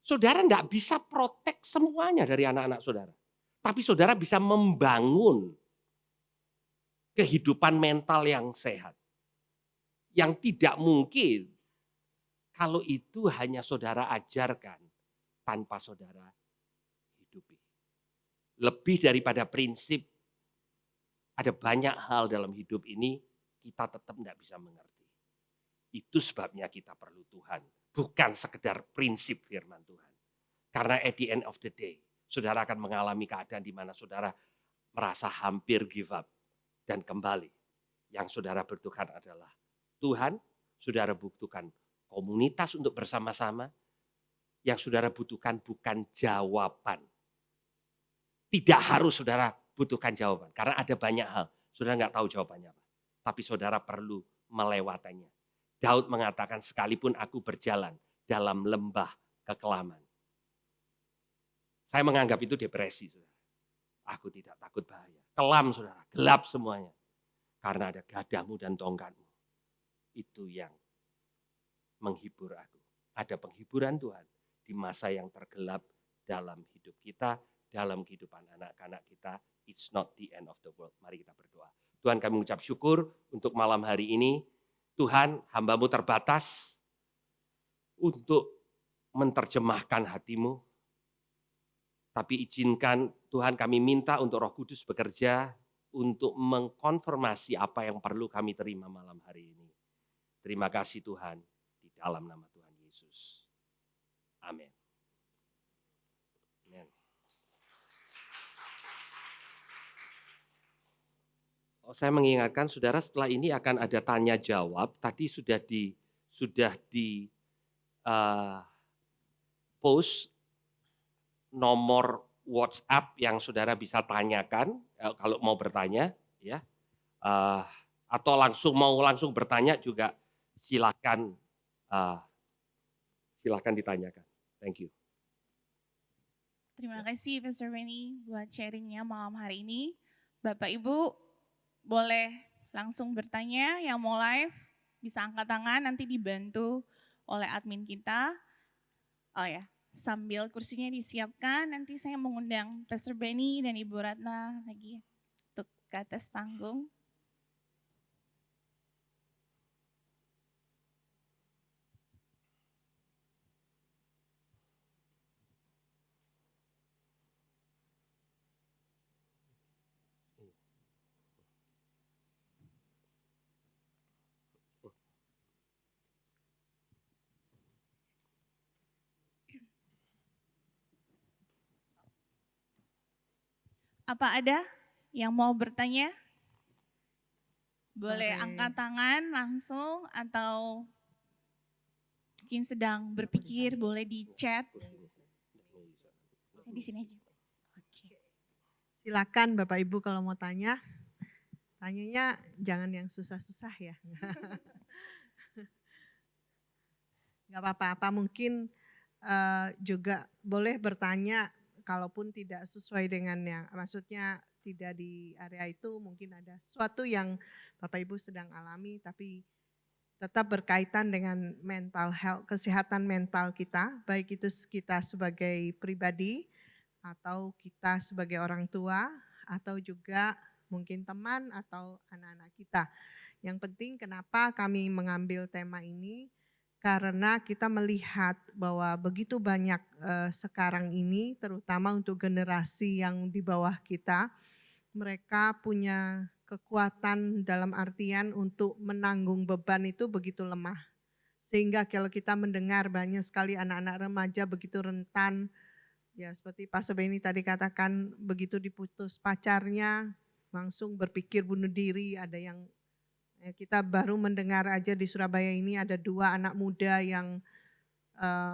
Saudara enggak bisa protect semuanya dari anak-anak saudara. Tapi saudara bisa membangun kehidupan mental yang sehat. Yang tidak mungkin kalau itu hanya saudara ajarkan tanpa saudara hidupi. Lebih daripada prinsip, ada banyak hal dalam hidup ini kita tetap tidak bisa mengerti. Itu sebabnya kita perlu Tuhan. Bukan sekedar prinsip firman Tuhan. Karena at the end of the day, saudara akan mengalami keadaan di mana saudara merasa hampir give up. Dan kembali, yang saudara butuhkan adalah Tuhan, saudara butuhkan komunitas untuk bersama-sama. Yang saudara butuhkan bukan jawaban. Tidak harus saudara butuhkan jawaban. Karena ada banyak hal. Saudara nggak tahu jawabannya apa. Tapi saudara perlu melewatinya. Daud mengatakan sekalipun aku berjalan dalam lembah kekelaman. Saya menganggap itu depresi. Saudara. Aku tidak takut bahaya. Kelam saudara, gelap semuanya. Karena ada gadahmu dan tongkatmu. Itu yang menghibur aku. ada penghiburan Tuhan di masa yang tergelap dalam hidup kita, dalam kehidupan anak-anak kita. It's not the end of the world. Mari kita berdoa. Tuhan, kami mengucap syukur untuk malam hari ini. Tuhan, hamba-Mu terbatas untuk menerjemahkan hati-Mu. Tapi izinkan Tuhan, kami minta untuk Roh Kudus bekerja untuk mengkonfirmasi apa yang perlu kami terima malam hari ini. Terima kasih Tuhan, di dalam nama Tuhan Yesus. Amin. Amin. Saya mengingatkan saudara, setelah ini akan ada tanya jawab. Tadi sudah di post nomor WhatsApp yang saudara bisa tanyakan kalau mau bertanya, ya. Atau mau langsung bertanya juga silakan ditanyakan. Thank you. Terima kasih Pastor Benny buat sharingnya malam hari ini. Bapak Ibu boleh langsung bertanya, yang mau live bisa angkat tangan, nanti dibantu oleh admin kita. Oh ya, sambil kursinya disiapkan, nanti saya mengundang Pastor Benny dan Ibu Ratna lagi untuk ke atas panggung. Apa ada yang mau bertanya? Boleh angkat tangan langsung atau mungkin sedang berpikir, boleh di chat. Saya di sini aja. Oke. Silakan Bapak Ibu kalau mau tanya. Tanyanya jangan yang susah-susah ya. Gak apa-apa, mungkin juga boleh bertanya kalaupun tidak sesuai dengan yang, maksudnya tidak di area itu, mungkin ada sesuatu yang Bapak Ibu sedang alami tapi tetap berkaitan dengan mental health, kesehatan mental kita, baik itu kita sebagai pribadi atau kita sebagai orang tua atau juga mungkin teman atau anak-anak kita. Yang penting kenapa kami mengambil tema ini, karena kita melihat bahwa begitu banyak sekarang ini, terutama untuk generasi yang di bawah kita, mereka punya kekuatan dalam artian untuk menanggung beban itu begitu lemah. Sehingga kalau kita mendengar banyak sekali anak-anak remaja begitu rentan, ya seperti Pak Sebeni tadi katakan, begitu diputus pacarnya, langsung berpikir bunuh diri, ada yang kita baru mendengar aja di Surabaya ini ada 2 anak muda yang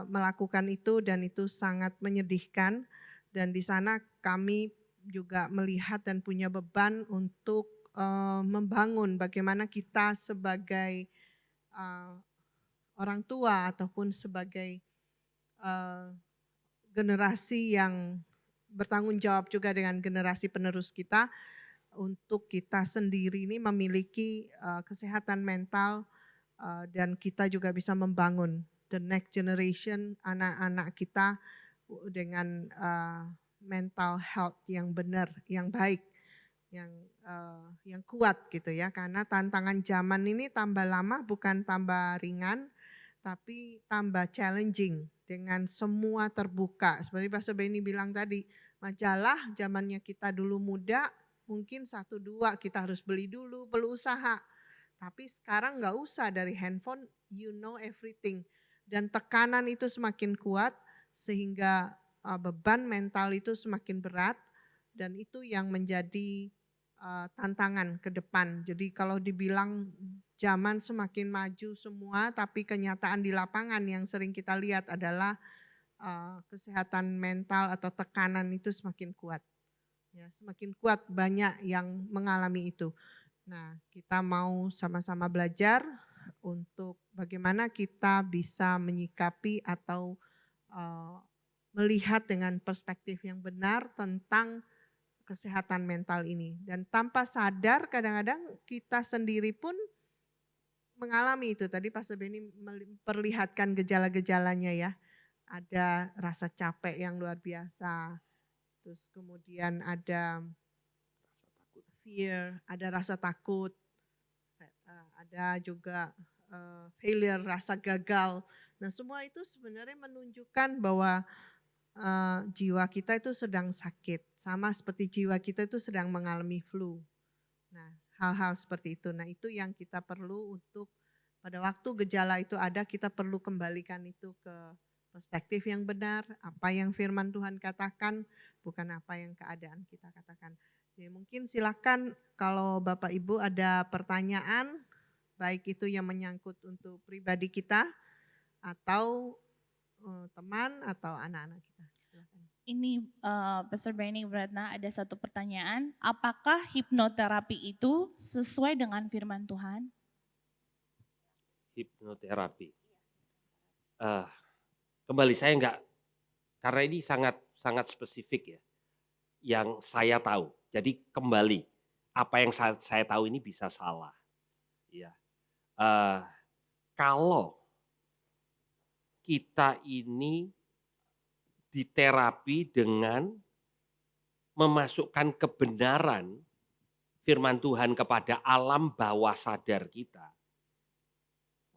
melakukan itu dan itu sangat menyedihkan. Dan di sana kami juga melihat dan punya beban untuk membangun bagaimana kita sebagai orang tua ataupun sebagai generasi yang bertanggung jawab juga dengan generasi penerus kita, untuk kita sendiri ini memiliki kesehatan mental dan kita juga bisa membangun the next generation anak-anak kita dengan mental health yang benar, yang baik, yang kuat gitu ya. Karena tantangan zaman ini tambah lama bukan tambah ringan, tapi tambah challenging dengan semua terbuka. Seperti Pastor Benny bilang tadi, majalah zamannya kita dulu muda, mungkin 1-2 kita harus beli dulu, perlu usaha. Tapi sekarang nggak usah, dari handphone you know everything. Dan tekanan itu semakin kuat sehingga beban mental itu semakin berat dan itu yang menjadi tantangan ke depan. Jadi kalau dibilang zaman semakin maju semua, tapi kenyataan di lapangan yang sering kita lihat adalah kesehatan mental atau tekanan itu semakin kuat. Ya, semakin kuat, banyak yang mengalami itu. Nah, kita mau sama-sama belajar untuk bagaimana kita bisa menyikapi atau melihat dengan perspektif yang benar tentang kesehatan mental ini. Dan tanpa sadar kadang-kadang kita sendiri pun mengalami itu. Tadi Pastor Benny memperlihatkan gejala-gejalanya ya. Ada rasa capek yang luar biasa, terus kemudian ada fear, ada rasa takut, ada juga failure, rasa gagal. Nah semua itu sebenarnya menunjukkan bahwa jiwa kita itu sedang sakit, sama seperti jiwa kita itu sedang mengalami flu. Nah hal-hal seperti itu, nah itu yang kita perlu untuk pada waktu gejala itu ada, kita perlu kembalikan itu ke perspektif yang benar, apa yang firman Tuhan katakan, bukan apa yang keadaan kita katakan. Jadi mungkin silakan kalau Bapak Ibu ada pertanyaan, baik itu yang menyangkut untuk pribadi kita, atau teman, atau anak-anak kita. Silakan. Ini Pastor Benny Bratna ada satu pertanyaan, apakah hipnoterapi itu sesuai dengan firman Tuhan? Hipnoterapi. Kembali saya enggak, karena ini sangat spesifik ya, yang saya tahu. Jadi kembali, apa yang saya tahu ini bisa salah. Ya, kalau kita ini diterapi dengan memasukkan kebenaran firman Tuhan kepada alam bawah sadar kita,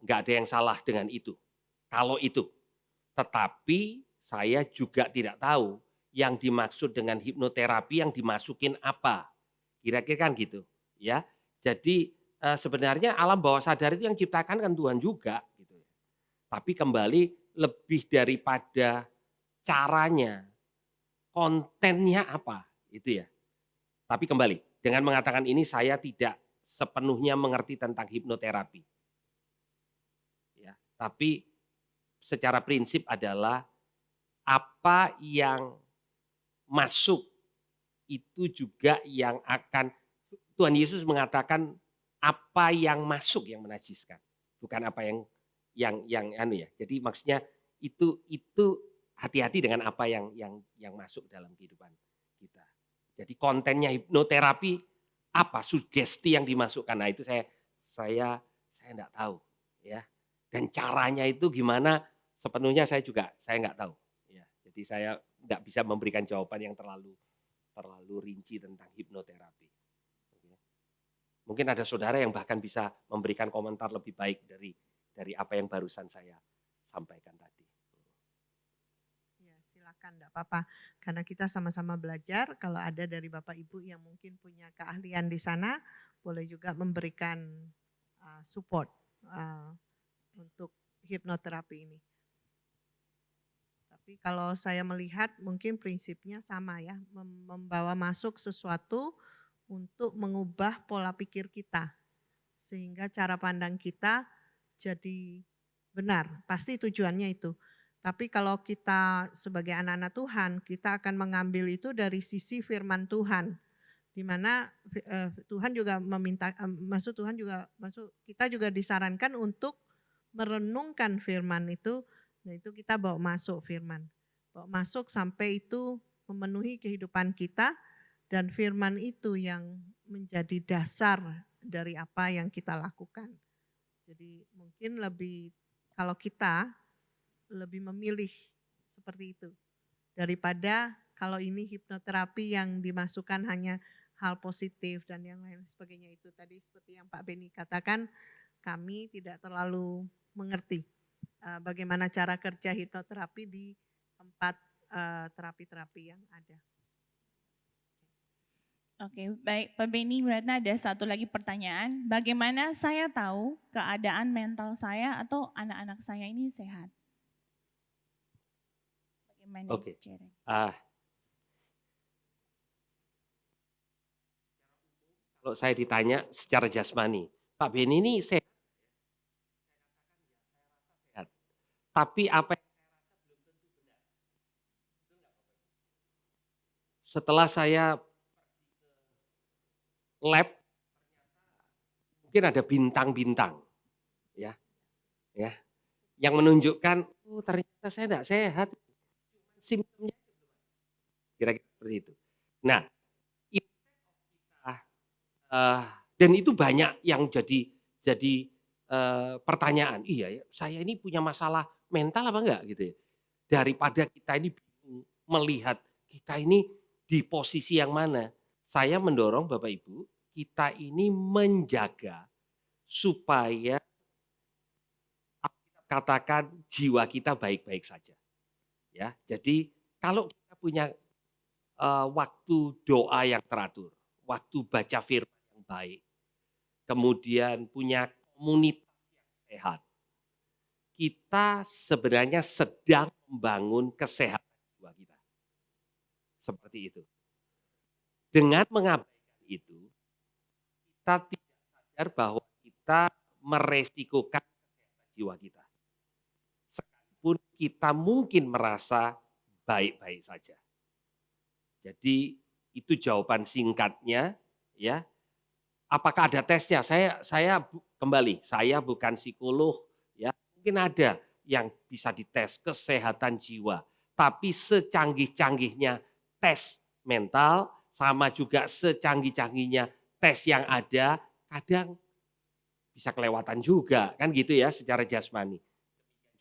nggak ada yang salah dengan itu. Kalau itu, tetapi saya juga tidak tahu yang dimaksud dengan hipnoterapi yang dimasukin apa. Kira-kira kan gitu, ya. Jadi sebenarnya alam bawah sadar itu yang ciptakan kan Tuhan juga gitu. Tapi kembali lebih daripada caranya, kontennya apa, itu ya. Tapi kembali, dengan mengatakan ini saya tidak sepenuhnya mengerti tentang hipnoterapi. Ya, tapi secara prinsip adalah apa yang masuk itu juga yang akan, Tuhan Yesus mengatakan apa yang masuk yang menajiskan, bukan apa yang anu ya. Jadi maksudnya itu hati-hati dengan apa yang masuk dalam kehidupan kita. Jadi kontennya hipnoterapi apa, sugesti yang dimasukkan, nah itu saya enggak tahu ya. Dan caranya itu gimana sepenuhnya saya enggak tahu ya. Jadi saya enggak bisa memberikan jawaban yang terlalu rinci tentang hipnoterapi. Mungkin ada saudara yang bahkan bisa memberikan komentar lebih baik dari apa yang barusan saya sampaikan tadi. Ya, silakan, enggak apa-apa. Karena kita sama-sama belajar, kalau ada dari Bapak Ibu yang mungkin punya keahlian di sana, boleh juga memberikan support untuk hipnoterapi ini. Tapi kalau saya melihat mungkin prinsipnya sama ya, membawa masuk sesuatu untuk mengubah pola pikir kita. Sehingga cara pandang kita jadi benar, pasti tujuannya itu. Tapi kalau kita sebagai anak-anak Tuhan, kita akan mengambil itu dari sisi firman Tuhan. Di mana Tuhan juga meminta, kita juga disarankan untuk merenungkan firman itu. Nah itu kita bawa masuk firman. Bawa masuk sampai itu memenuhi kehidupan kita, dan firman itu yang menjadi dasar dari apa yang kita lakukan. Jadi mungkin lebih, kalau kita lebih memilih seperti itu. Daripada kalau ini hipnoterapi yang dimasukkan hanya hal positif dan yang lain sebagainya itu. Tadi seperti yang Pak Benny katakan, kami tidak terlalu mengerti bagaimana cara kerja hipnoterapi di tempat terapi-terapi yang ada. Oke, baik Pak Benny, berarti ada satu lagi pertanyaan. Bagaimana saya tahu keadaan mental saya atau anak-anak saya ini sehat? Bagaimana? Oke. Sharing? Kalau saya ditanya secara jasmani, Pak Benny ini sehat. Tapi apa yang saya rasa belum tentu benar. Setelah saya lab, mungkin ada bintang-bintang, ya, yang menunjukkan, oh ternyata saya tidak sehat, simptomnya kira-kira seperti itu. Nah, dan itu banyak yang jadi pertanyaan, iya ya saya ini punya masalah mental apa enggak gitu ya. Daripada kita ini bingung melihat kita ini di posisi yang mana. Saya mendorong Bapak Ibu, kita ini menjaga supaya katakan jiwa kita baik-baik saja. Ya, jadi kalau kita punya waktu doa yang teratur, waktu baca firman yang baik, kemudian punya komunitas yang sehat, kita sebenarnya sedang membangun kesehatan jiwa kita. Seperti itu. Dengan mengabaikan itu, kita tidak sadar bahwa kita meresikokan kesehatan jiwa kita. Sekalipun kita mungkin merasa baik-baik saja. Jadi itu jawaban singkatnya ya. Apakah ada tesnya? Kembali, saya bukan psikolog ya. Mungkin ada yang bisa dites kesehatan jiwa. Tapi secanggih-canggihnya tes mental sama juga secanggih-canggihnya tes yang ada kadang bisa kelewatan juga kan gitu ya secara jasmani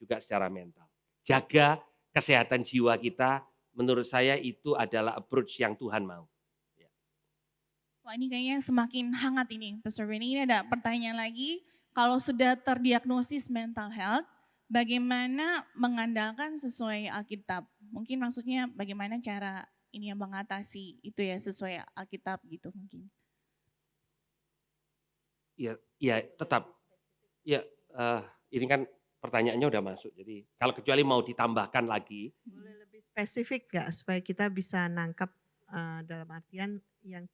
juga secara mental. Jaga kesehatan jiwa kita, menurut saya itu adalah approach yang Tuhan mau. Ya. Wah ini kayaknya semakin hangat ini, Pastor Benny. Ini ada pertanyaan lagi, kalau sudah terdiagnosis mental health, bagaimana mengandalkan sesuai Alkitab? Mungkin maksudnya bagaimana cara ini yang mengatasi itu ya sesuai Alkitab gitu mungkin. Ya tetap. Ya ini kan pertanyaannya udah masuk. Jadi kalau kecuali mau ditambahkan lagi. Boleh lebih spesifik nggak supaya kita bisa nangkap dalam artian yang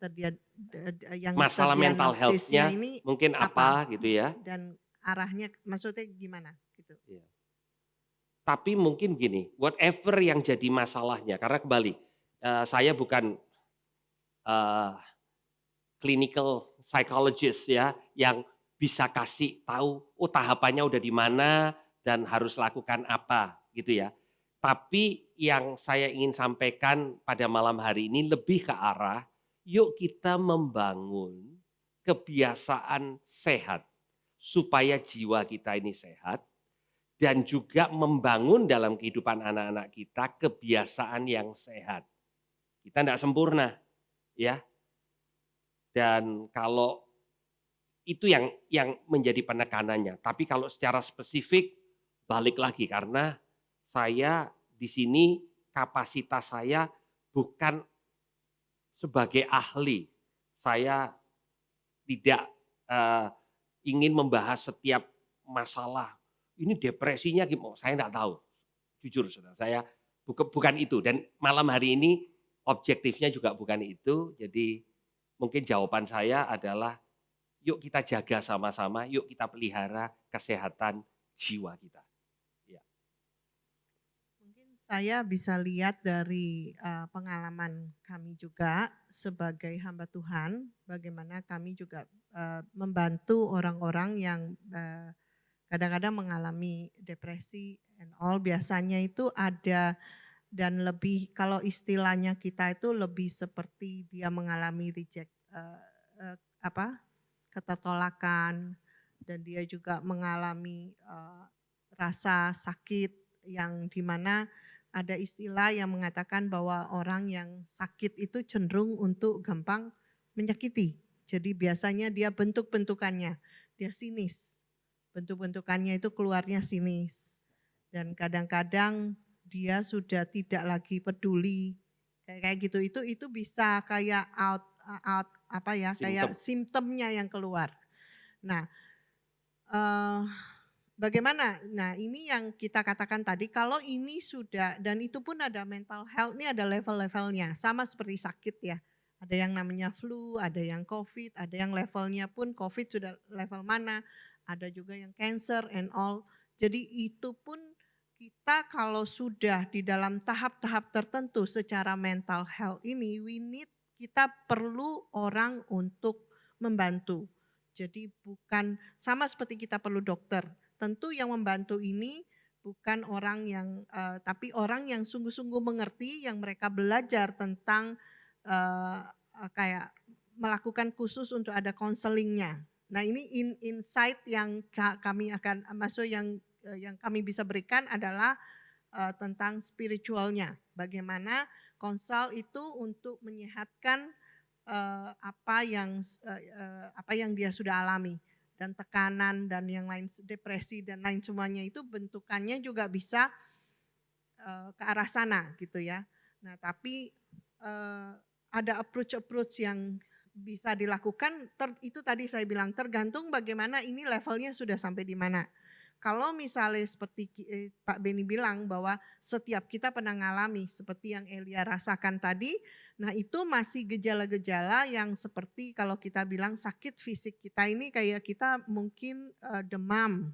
masalah mental health-nya ini mungkin apa gitu ya. Dan arahnya maksudnya gimana gitu. Ya. Tapi mungkin gini, whatever yang jadi masalahnya, karena kembali saya bukan clinical psychologist ya yang bisa kasih tahu oh tahapannya udah di mana dan harus lakukan apa gitu ya. Tapi yang saya ingin sampaikan pada malam hari ini lebih ke arah yuk kita membangun kebiasaan sehat supaya jiwa kita ini sehat dan juga membangun dalam kehidupan anak-anak kita kebiasaan yang sehat. Kita tidak sempurna ya. Dan kalau itu yang menjadi penekanannya. Tapi kalau secara spesifik balik lagi karena saya di sini kapasitas saya bukan sebagai ahli. Saya tidak ingin membahas setiap masalah. Ini depresinya gimana? Saya tidak tahu. Jujur saudara, saya bukan itu. Dan malam hari ini objektifnya juga bukan itu. Jadi mungkin jawaban saya adalah yuk kita jaga sama-sama, yuk kita pelihara kesehatan jiwa kita. Ya. Mungkin saya bisa lihat dari pengalaman kami juga sebagai hamba Tuhan, bagaimana kami juga membantu orang-orang yang kadang-kadang mengalami depresi and all. Biasanya itu ada dan lebih kalau istilahnya kita itu lebih seperti dia mengalami ketertolakan dan dia juga mengalami rasa sakit yang dimana ada istilah yang mengatakan bahwa orang yang sakit itu cenderung untuk gampang menyakiti. Jadi biasanya dia bentuk-bentukannya, dia sinis. Bentuk-bentukannya itu keluarnya sinis. Dan kadang-kadang dia sudah tidak lagi peduli. Kayak gitu itu bisa kayak kayak simptomnya yang keluar. Nah, bagaimana? Nah, ini yang kita katakan tadi, kalau ini sudah, dan itu pun ada mental health, ini ada level-levelnya, sama seperti sakit ya. Ada yang namanya flu, ada yang COVID, ada yang levelnya pun COVID sudah level mana, ada juga yang cancer and all. Jadi itu pun kita kalau sudah di dalam tahap-tahap tertentu secara mental health ini, kita perlu orang untuk membantu. Jadi bukan sama seperti kita perlu dokter. Tentu yang membantu ini bukan orang yang, tapi orang yang sungguh-sungguh mengerti, yang mereka belajar tentang kayak melakukan khusus untuk ada konselingnya. Nah ini insight yang kami akan maksud yang kami bisa berikan adalah tentang spiritualnya. Bagaimana konsel itu untuk menyehatkan apa yang dia sudah alami, dan tekanan dan yang lain, depresi dan lain semuanya itu bentukannya juga bisa ke arah sana gitu ya. Nah tapi ada approach yang bisa dilakukan, itu tadi saya bilang tergantung bagaimana ini levelnya sudah sampai di mana. Kalau misalnya seperti Pak Beni bilang bahwa setiap kita pernah ngalami seperti yang Elia rasakan tadi, nah itu masih gejala-gejala yang seperti kalau kita bilang sakit fisik kita ini kayak kita mungkin demam,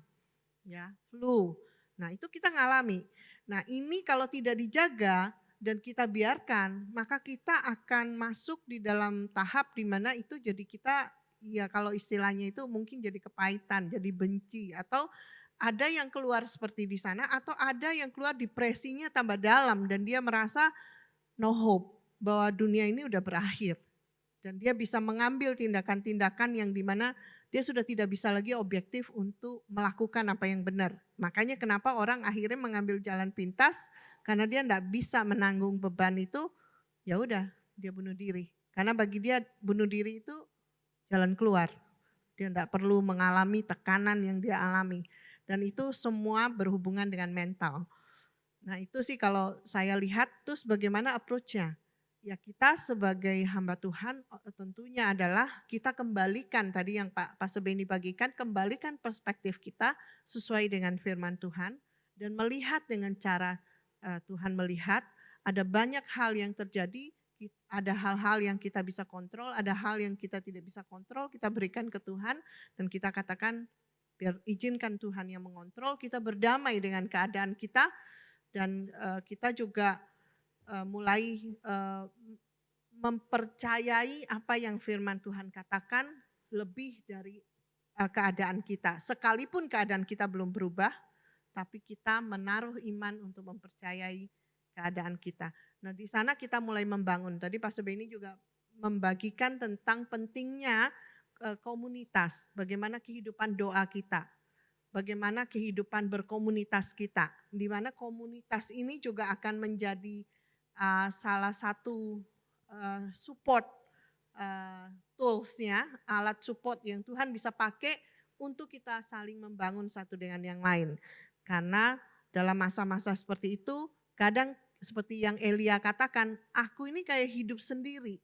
ya, flu. Nah itu kita ngalami. Nah ini kalau tidak dijaga dan kita biarkan, maka kita akan masuk di dalam tahap di mana itu jadi kita, ya kalau istilahnya itu mungkin jadi kepahitan, jadi benci, atau ada yang keluar seperti di sana, atau ada yang keluar depresinya tambah dalam dan dia merasa no hope, bahwa dunia ini udah berakhir. Dan dia bisa mengambil tindakan-tindakan yang dimana dia sudah tidak bisa lagi objektif untuk melakukan apa yang benar. Makanya kenapa orang akhirnya mengambil jalan pintas, karena dia tidak bisa menanggung beban itu, ya udah dia bunuh diri. Karena bagi dia bunuh diri itu jalan keluar. Dia tidak perlu mengalami tekanan yang dia alami. Dan itu semua berhubungan dengan mental. Nah itu sih kalau saya lihat, terus bagaimana approach-nya. Ya kita sebagai hamba Tuhan tentunya adalah kita kembalikan tadi yang Pak Pastor Beni bagikan, kembalikan perspektif kita sesuai dengan firman Tuhan dan melihat dengan cara Tuhan melihat. Ada banyak hal yang terjadi, ada hal-hal yang kita bisa kontrol, ada hal yang kita tidak bisa kontrol, kita berikan ke Tuhan dan kita katakan biar izinkan Tuhan yang mengontrol, kita berdamai dengan keadaan kita dan kita juga mulai mempercayai apa yang firman Tuhan katakan lebih dari keadaan kita. Sekalipun keadaan kita belum berubah, tapi kita menaruh iman untuk mempercayai keadaan kita. Nah di sana kita mulai membangun. Tadi Pastor Beni juga membagikan tentang pentingnya komunitas, bagaimana kehidupan doa kita. Bagaimana kehidupan berkomunitas kita, di mana komunitas ini juga akan menjadi salah satu support toolsnya, alat support yang Tuhan bisa pakai untuk kita saling membangun satu dengan yang lain. Karena dalam masa-masa seperti itu, kadang seperti yang Elia katakan, aku ini kayak hidup sendiri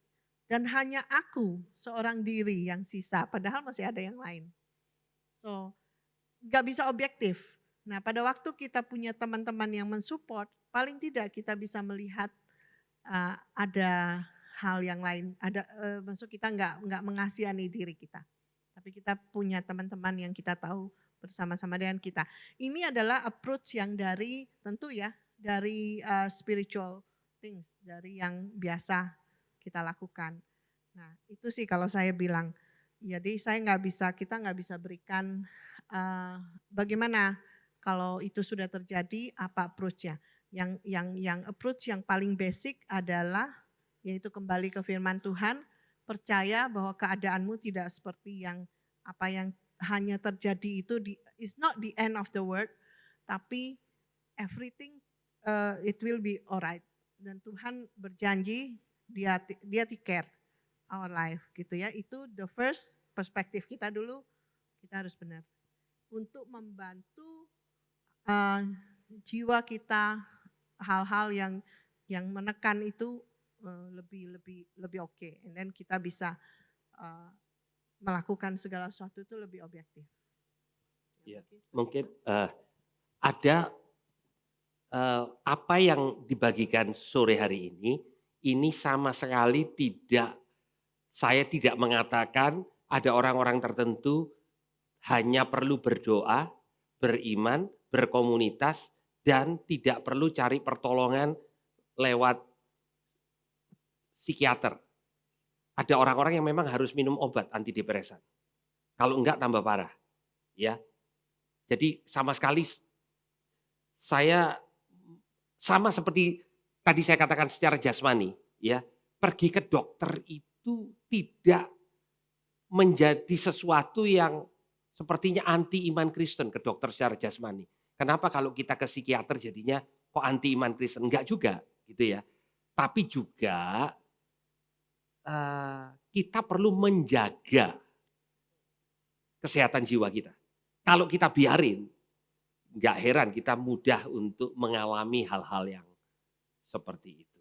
dan hanya aku seorang diri yang sisa, padahal masih ada yang lain. So, gak bisa objektif. Nah pada waktu kita punya teman-teman yang mensupport, paling tidak kita bisa melihat ada hal yang lain. Maksud kita nggak mengasihani diri kita, tapi kita punya teman-teman yang kita tahu bersama-sama dengan kita. Ini adalah approach yang dari tentu ya dari spiritual things, dari yang biasa kita lakukan. Nah itu sih kalau saya bilang. Jadi kita nggak bisa berikan bagaimana kalau itu sudah terjadi apa approach-nya. Yang approach yang paling basic adalah yaitu kembali ke firman Tuhan, percaya bahwa keadaanmu tidak seperti yang apa yang hanya terjadi itu is not the end of the world, tapi everything it will be alright. Dan Tuhan berjanji dia take care our life gitu ya. Itu the first perspektif kita dulu, kita harus benar untuk membantu jiwa kita, hal-hal yang menekan itu lebih oke. And then kita bisa melakukan segala sesuatu itu lebih objektif. Ya, mungkin ada apa yang dibagikan sore hari ini sama sekali saya tidak mengatakan ada orang-orang tertentu hanya perlu berdoa, beriman, berkomunitas, dan tidak perlu cari pertolongan lewat psikiater. Ada orang-orang yang memang harus minum obat antidepresan. Kalau enggak tambah parah. Ya. Jadi sama sekali saya sama seperti tadi saya katakan secara jasmani, ya, pergi ke dokter itu tidak menjadi sesuatu yang sepertinya anti iman Kristen ke dokter secara jasmani. Kenapa kalau kita ke psikiater jadinya kok anti iman Kristen? Enggak juga gitu ya. Tapi juga kita perlu menjaga kesehatan jiwa kita. Kalau kita biarin, nggak heran kita mudah untuk mengalami hal-hal yang seperti itu.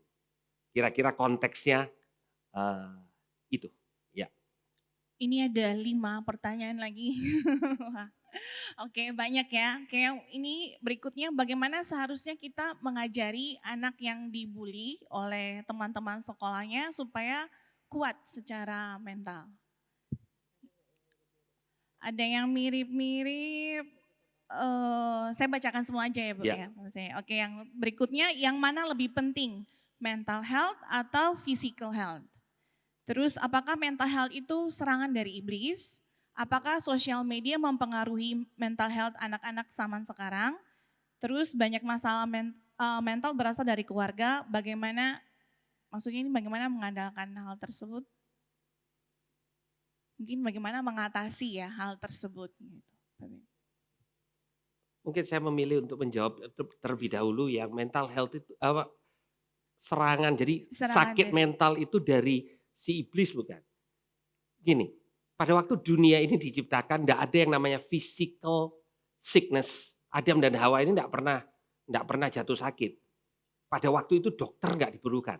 Kira-kira konteksnya itu. Ya. Ini ada 5 pertanyaan lagi. Oke, banyak ya. Oke, ini berikutnya bagaimana seharusnya kita mengajari anak yang dibully oleh teman-teman sekolahnya supaya kuat secara mental. Ada yang mirip-mirip, saya bacakan semua aja ya Bu Ya. ya. Oke, yang berikutnya yang mana lebih penting, mental health atau physical health? Terus apakah mental health itu serangan dari iblis? Apakah sosial media mempengaruhi mental health anak-anak zaman sekarang? Terus banyak masalah mental berasal dari keluarga, bagaimana, maksudnya ini bagaimana mengandalkan hal tersebut? Mungkin bagaimana mengatasi ya hal tersebut gitu. Mungkin saya memilih untuk menjawab terlebih dahulu yang mental health itu serangan. Jadi Serangan sakit dari- mental itu dari si iblis bukan. Gini, pada waktu dunia ini diciptakan tidak ada yang namanya physical sickness. Adam dan Hawa ini tidak pernah jatuh sakit. Pada waktu itu dokter nggak diperlukan.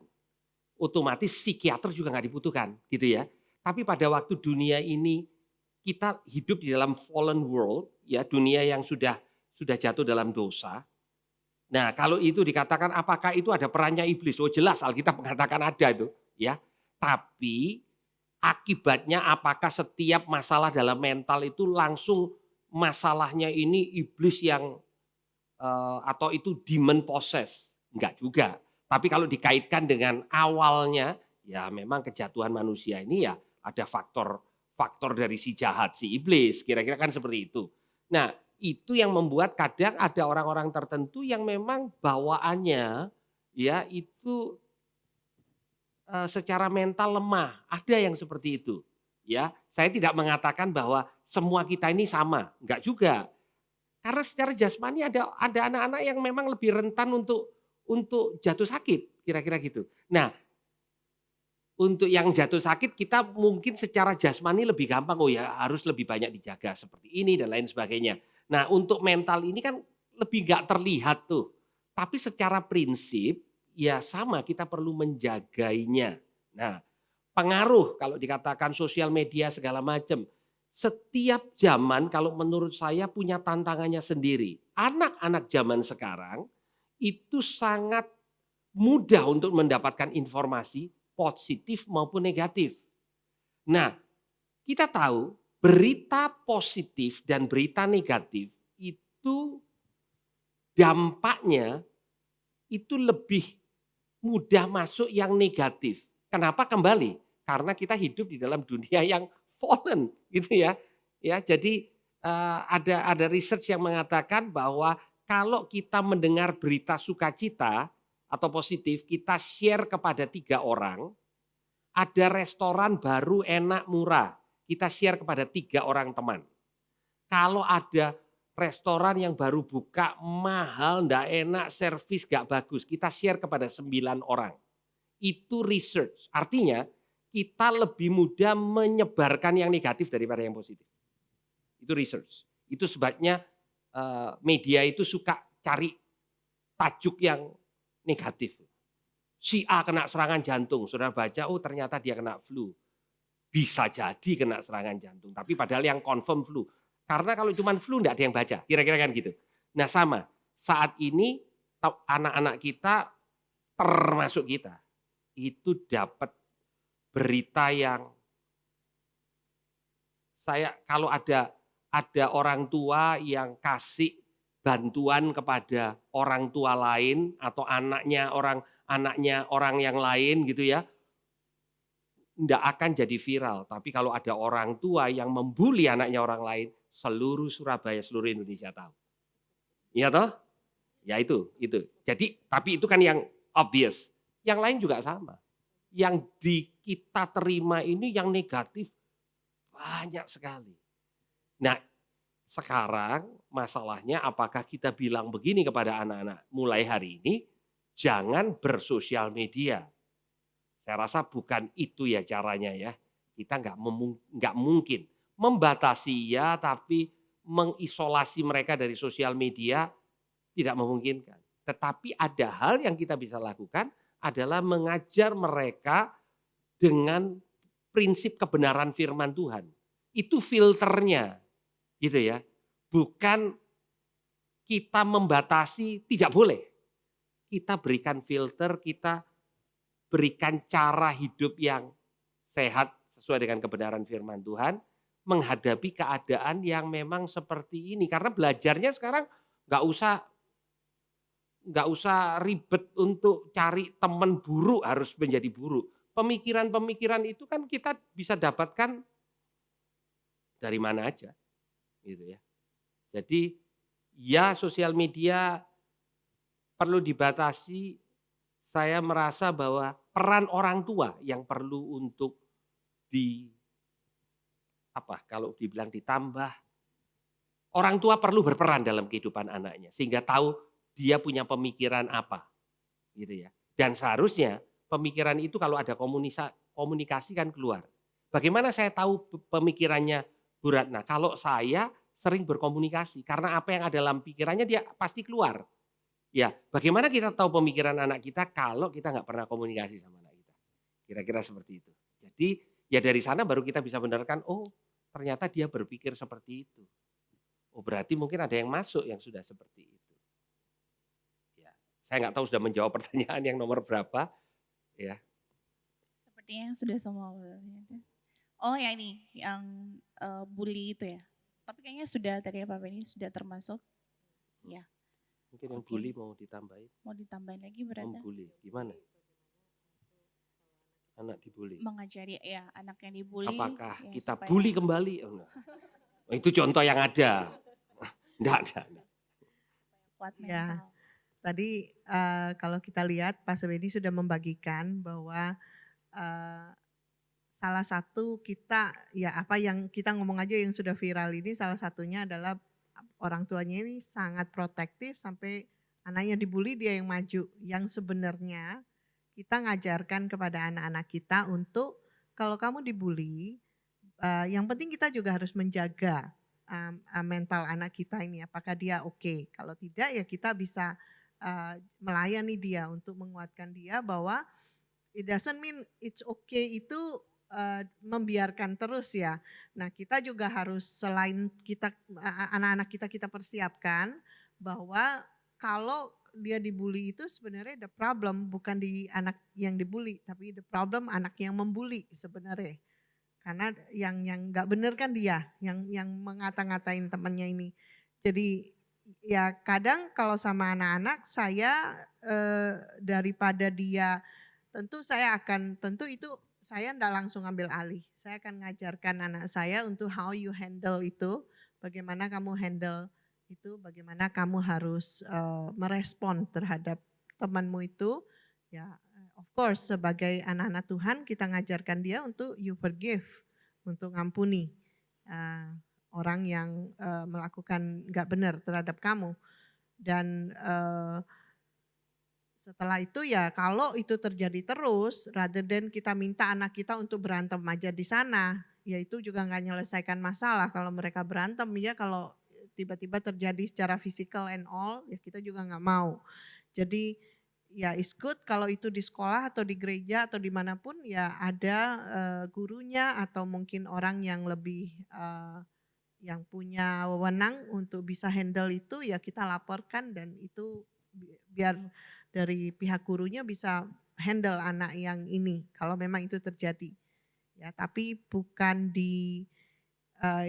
Otomatis psikiater juga nggak dibutuhkan, gitu ya. Tapi pada waktu dunia ini kita hidup di dalam fallen world, ya dunia yang sudah jatuh dalam dosa. Nah, kalau itu dikatakan apakah itu ada perannya iblis? Oh jelas Alkitab mengatakan ada itu, ya. Tapi akibatnya apakah setiap masalah dalam mental itu langsung masalahnya ini iblis yang atau itu demon possess? Enggak juga. Tapi kalau dikaitkan dengan awalnya, ya memang kejatuhan manusia ini ya ada faktor dari si jahat, si iblis, kira-kira kan seperti itu. Nah, itu yang membuat kadang ada orang-orang tertentu yang memang bawaannya ya itu secara mental lemah. Ada yang seperti itu. Ya, saya tidak mengatakan bahwa semua kita ini sama, enggak juga. Karena secara jasmani ada anak-anak yang memang lebih rentan untuk jatuh sakit, kira-kira gitu. Nah, untuk yang jatuh sakit kita mungkin secara jasmani lebih gampang, oh ya harus lebih banyak dijaga seperti ini dan lain sebagainya. Nah, untuk mental ini kan lebih nggak terlihat tuh. Tapi secara prinsip ya sama kita perlu menjagainya. Nah, pengaruh kalau dikatakan sosial media segala macam. Setiap zaman kalau menurut saya punya tantangannya sendiri. Anak-anak zaman sekarang itu sangat mudah untuk mendapatkan informasi positif maupun negatif. Nah, kita tahu berita positif dan berita negatif itu dampaknya itu lebih mudah masuk yang negatif. Kenapa kembali? Karena kita hidup di dalam dunia yang fallen gitu ya. Ya, jadi ada research yang mengatakan bahwa kalau kita mendengar berita sukacita atau positif, kita share kepada 3 orang, ada restoran baru enak murah, kita share kepada 3 orang teman. Kalau ada restoran yang baru buka mahal, ndak enak, servis gak bagus, kita share kepada 9 orang. Itu research, artinya kita lebih mudah menyebarkan yang negatif daripada yang positif. Itu research. Itu sebabnya media itu suka cari tajuk yang negatif. Si A kena serangan jantung, saudara baca, oh ternyata dia kena flu. Bisa jadi kena serangan jantung, tapi padahal yang confirm flu. Karena kalau cuma flu enggak ada yang baca, kira-kira kan gitu. Nah sama, saat ini anak-anak kita termasuk kita, itu dapat berita yang saya kalau ada orang tua yang kasih bantuan kepada orang tua lain atau anaknya orang yang lain gitu ya, enggak akan jadi viral. Tapi kalau ada orang tua yang membuli anaknya orang lain, seluruh Surabaya, seluruh Indonesia tahu. Iya toh? Ya itu. Jadi tapi itu kan yang obvious. Yang lain juga sama. Yang kita terima ini yang negatif banyak sekali. Nah, sekarang masalahnya apakah kita bilang begini kepada anak-anak, mulai hari ini jangan bersosial media. Saya rasa bukan itu ya caranya ya. Kita nggak mungkin membatasi ya, tapi mengisolasi mereka dari sosial media tidak memungkinkan. Tetapi ada hal yang kita bisa lakukan adalah mengajar mereka dengan prinsip kebenaran firman Tuhan. Itu filternya, gitu ya. Bukan kita membatasi, tidak boleh. Kita berikan filter, kita berikan cara hidup yang sehat sesuai dengan kebenaran firman Tuhan, menghadapi keadaan yang memang seperti ini. Karena belajarnya sekarang nggak usah ribet untuk cari teman buruk harus menjadi buruk. Pemikiran-pemikiran itu kan kita bisa dapatkan dari mana aja, gitu ya. Jadi ya sosial media perlu dibatasi. Saya merasa bahwa peran orang tua yang perlu untuk kalau dibilang ditambah, orang tua perlu berperan dalam kehidupan anaknya sehingga tahu dia punya pemikiran apa, gitu ya. Dan seharusnya pemikiran itu kalau ada komunikasi kan keluar. Bagaimana saya tahu pemikirannya Bu Ratna? Kalau saya sering berkomunikasi karena apa yang ada dalam pikirannya dia pasti keluar. Ya, bagaimana kita tahu pemikiran anak kita kalau kita nggak pernah komunikasi sama anak kita? Kira-kira seperti itu. Jadi ya dari sana baru kita bisa benarkan, oh ternyata dia berpikir seperti itu. Oh berarti mungkin ada yang masuk yang sudah seperti itu. Ya, saya nggak tahu sudah menjawab pertanyaan yang nomor berapa. Ya. Sepertinya sudah semua. Oh ya ini yang bully itu ya. Tapi kayaknya sudah tadi ya Pak Benny sudah termasuk. Ya. Mungkin yang Oke. bully mau ditambahin. Mau ditambahin lagi berarti? Membuli, gimana? Anak dibully. Mengajari ya anak yang dibully. Apakah ya, kita supaya- bully kembali? Oh, itu contoh yang ada. Enggak ada. Kuat Ya. mental. Tadi kalau kita lihat Pak Subedi sudah membagikan bahwa salah satu kita ya apa yang kita ngomong aja yang sudah viral ini salah satunya adalah orang tuanya ini sangat protektif sampai anaknya dibully dia yang maju. Yang sebenarnya kita ngajarkan kepada anak-anak kita untuk kalau kamu dibully, yang penting kita juga harus menjaga mental anak kita ini apakah dia oke. Kalau tidak ya kita bisa melayani dia untuk menguatkan dia bahwa it doesn't mean it's okay itu membiarkan terus ya. Nah kita juga harus selain kita anak-anak kita persiapkan bahwa kalau dia dibully itu sebenarnya the problem bukan di anak yang dibully tapi the problem anak yang membuli sebenarnya. Karena yang nggak benar kan dia yang mengata-ngatain temannya ini. Jadi ya kadang kalau sama anak-anak saya daripada dia tentu itu saya enggak langsung ambil alih. Saya akan ngajarkan anak saya untuk how you handle itu, bagaimana kamu handle itu, bagaimana kamu harus merespon terhadap temanmu itu. Ya, of course sebagai anak-anak Tuhan kita ngajarkan dia untuk you forgive, untuk ngampuni orang yang melakukan enggak benar terhadap kamu. Dan setelah itu ya kalau itu terjadi terus, rather than kita minta anak kita untuk berantem aja di sana, ya itu juga nggak menyelesaikan masalah kalau mereka berantem ya kalau tiba-tiba terjadi secara physical and all, ya kita juga nggak mau. Jadi ya is good kalau itu di sekolah atau di gereja atau dimanapun ya ada gurunya atau mungkin orang yang lebih yang punya wewenang untuk bisa handle itu ya kita laporkan dan itu biar dari pihak gurunya bisa handle anak yang ini kalau memang itu terjadi. Ya, tapi bukan di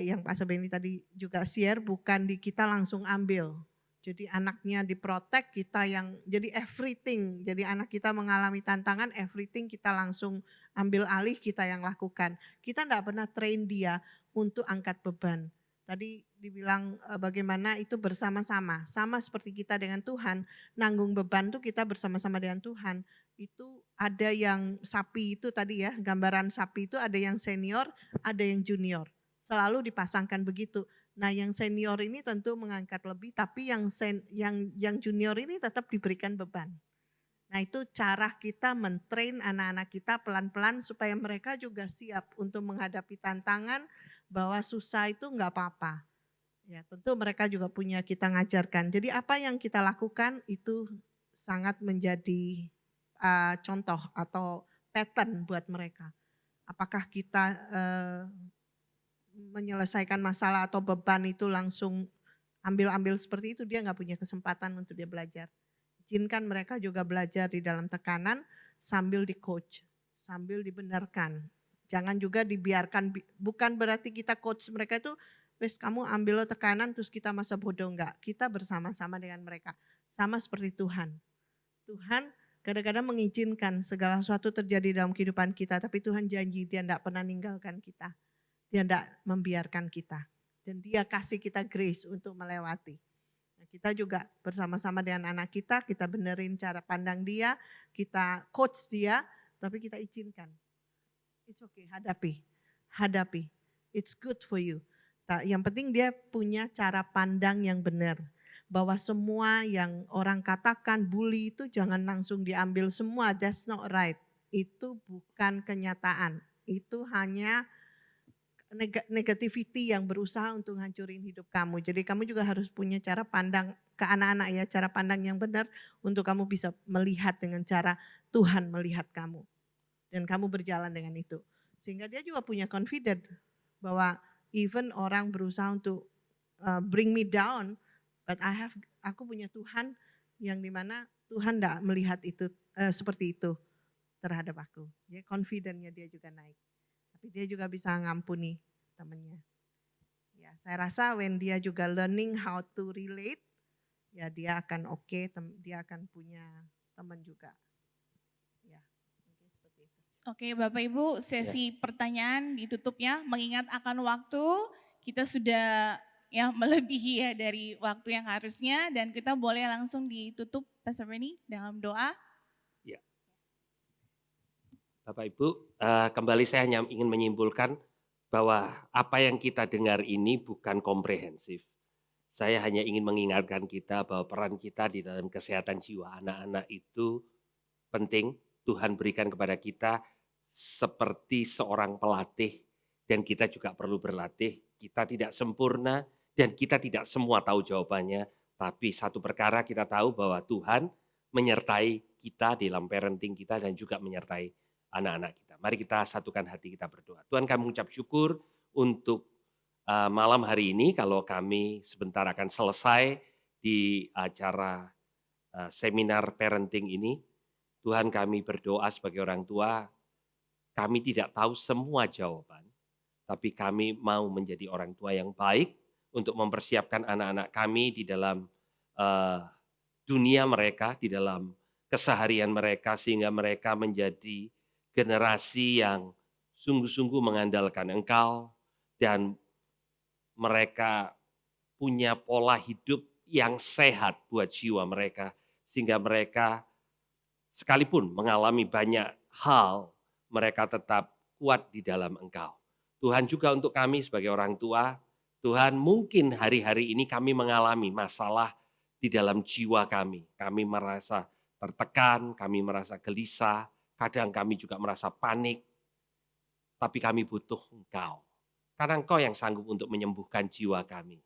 yang Pak Sebeni tadi juga share bukan di kita langsung ambil. Jadi anaknya diprotek kita yang jadi everything. Jadi anak kita mengalami tantangan everything kita langsung ambil alih kita yang lakukan. Kita enggak pernah train dia untuk angkat beban. Tadi dibilang bagaimana itu bersama-sama. Sama seperti kita dengan Tuhan, nanggung beban tuh kita bersama-sama dengan Tuhan. Itu ada yang sapi itu tadi ya, gambaran sapi itu ada yang senior, ada yang junior. selalu dipasangkan begitu. Nah, yang senior ini tentu mengangkat lebih, tapi yang junior ini tetap diberikan beban. Nah, itu cara kita mentrain anak-anak kita pelan-pelan supaya mereka juga siap untuk menghadapi tantangan bahwa susah itu enggak apa-apa. Ya, tentu mereka juga punya kita ngajarkan. Jadi apa yang kita lakukan itu sangat menjadi contoh atau pattern buat mereka. Apakah kita menyelesaikan masalah atau beban itu langsung ambil-ambil seperti itu, dia nggak punya kesempatan untuk dia belajar. Izinkan mereka juga belajar di dalam tekanan sambil di coach, sambil dibenarkan. Jangan juga dibiarkan, bukan berarti kita coach mereka itu, wes kamu ambil tekanan terus kita masa bodoh, enggak. Kita bersama-sama dengan mereka, sama seperti Tuhan. Tuhan kadang-kadang mengizinkan segala sesuatu terjadi dalam kehidupan kita, tapi Tuhan janji dia enggak pernah meninggalkan kita. Dia enggak membiarkan kita. Dan dia kasih kita grace untuk melewati. Nah, kita juga bersama-sama dengan anak kita benerin cara pandang dia, kita coach dia, tapi kita izinkan. It's okay, hadapi. It's good for you. Yang penting dia punya cara pandang yang benar. Bahwa semua yang orang katakan bully itu jangan langsung diambil semua, that's not right. Itu bukan kenyataan, itu hanya negativity yang berusaha untuk hancurin hidup kamu. Jadi kamu juga harus punya cara pandang ke anak-anak ya, cara pandang yang benar untuk kamu bisa melihat dengan cara Tuhan melihat kamu. Dan kamu berjalan dengan itu. Sehingga dia juga punya confident bahwa even orang berusaha untuk bring me down, but aku punya Tuhan yang dimana Tuhan tidak melihat itu seperti itu terhadap aku. Ya, confidentnya dia juga naik. Tapi dia juga bisa ngampuni temannya. Ya, saya rasa when dia juga learning how to relate, ya dia akan oke, dia akan punya teman juga. Ya, mungkin seperti itu. Oke, Bapak Ibu, sesi pertanyaan ditutup ya. Mengingat akan waktu, kita sudah ya melebihi ya dari waktu yang harusnya, dan kita boleh langsung ditutup, Pastor Benny, dalam doa. Ya. Bapak Ibu, kembali saya hanya ingin menyimpulkan bahwa apa yang kita dengar ini bukan komprehensif. Saya hanya ingin mengingatkan kita bahwa peran kita di dalam kesehatan jiwa anak-anak itu penting. Tuhan berikan kepada kita seperti seorang pelatih, dan kita juga perlu berlatih. Kita tidak sempurna dan kita tidak semua tahu jawabannya, tapi satu perkara kita tahu bahwa Tuhan menyertai kita dalam parenting kita dan juga menyertai anak-anak kita. Mari kita satukan hati kita berdoa. Tuhan, kami mengucap syukur untuk malam hari ini, kalau kami sebentar akan selesai di acara seminar parenting ini. Tuhan, kami berdoa sebagai orang tua, kami tidak tahu semua jawaban, tapi kami mau menjadi orang tua yang baik untuk mempersiapkan anak-anak kami di dalam dunia mereka, di dalam keseharian mereka, sehingga mereka menjadi generasi yang sungguh-sungguh mengandalkan Engkau, dan mereka punya pola hidup yang sehat buat jiwa mereka, sehingga mereka sekalipun mengalami banyak hal, mereka tetap kuat di dalam Engkau. Tuhan, juga untuk kami sebagai orang tua, Tuhan, mungkin hari-hari ini kami mengalami masalah di dalam jiwa kami. Kami merasa tertekan, kami merasa gelisah, kadang kami juga merasa panik, tapi kami butuh Engkau. Karena Engkau yang sanggup untuk menyembuhkan jiwa kami.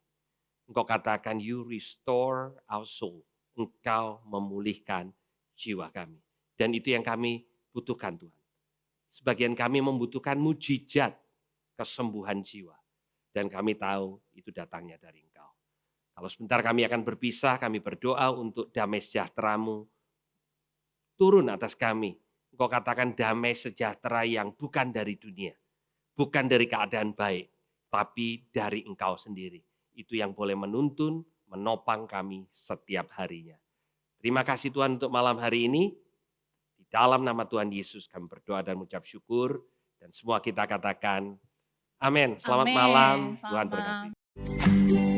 Engkau katakan, you restore our soul. Engkau memulihkan jiwa kami. Dan itu yang kami butuhkan, Tuhan. Sebagian kami membutuhkan mujizat kesembuhan jiwa. Dan kami tahu itu datangnya dari Engkau. Kalau sebentar kami akan berpisah, kami berdoa untuk damai sejahtera-Mu turun atas kami. Engkau katakan damai sejahtera yang bukan dari dunia, bukan dari keadaan baik, tapi dari Engkau sendiri. Itu yang boleh menuntun, menopang kami setiap harinya. Terima kasih Tuhan untuk malam hari ini. Di dalam nama Tuhan Yesus kami berdoa dan mengucap syukur. Dan semua kita katakan, amin. Selamat malam, Tuhan berkati.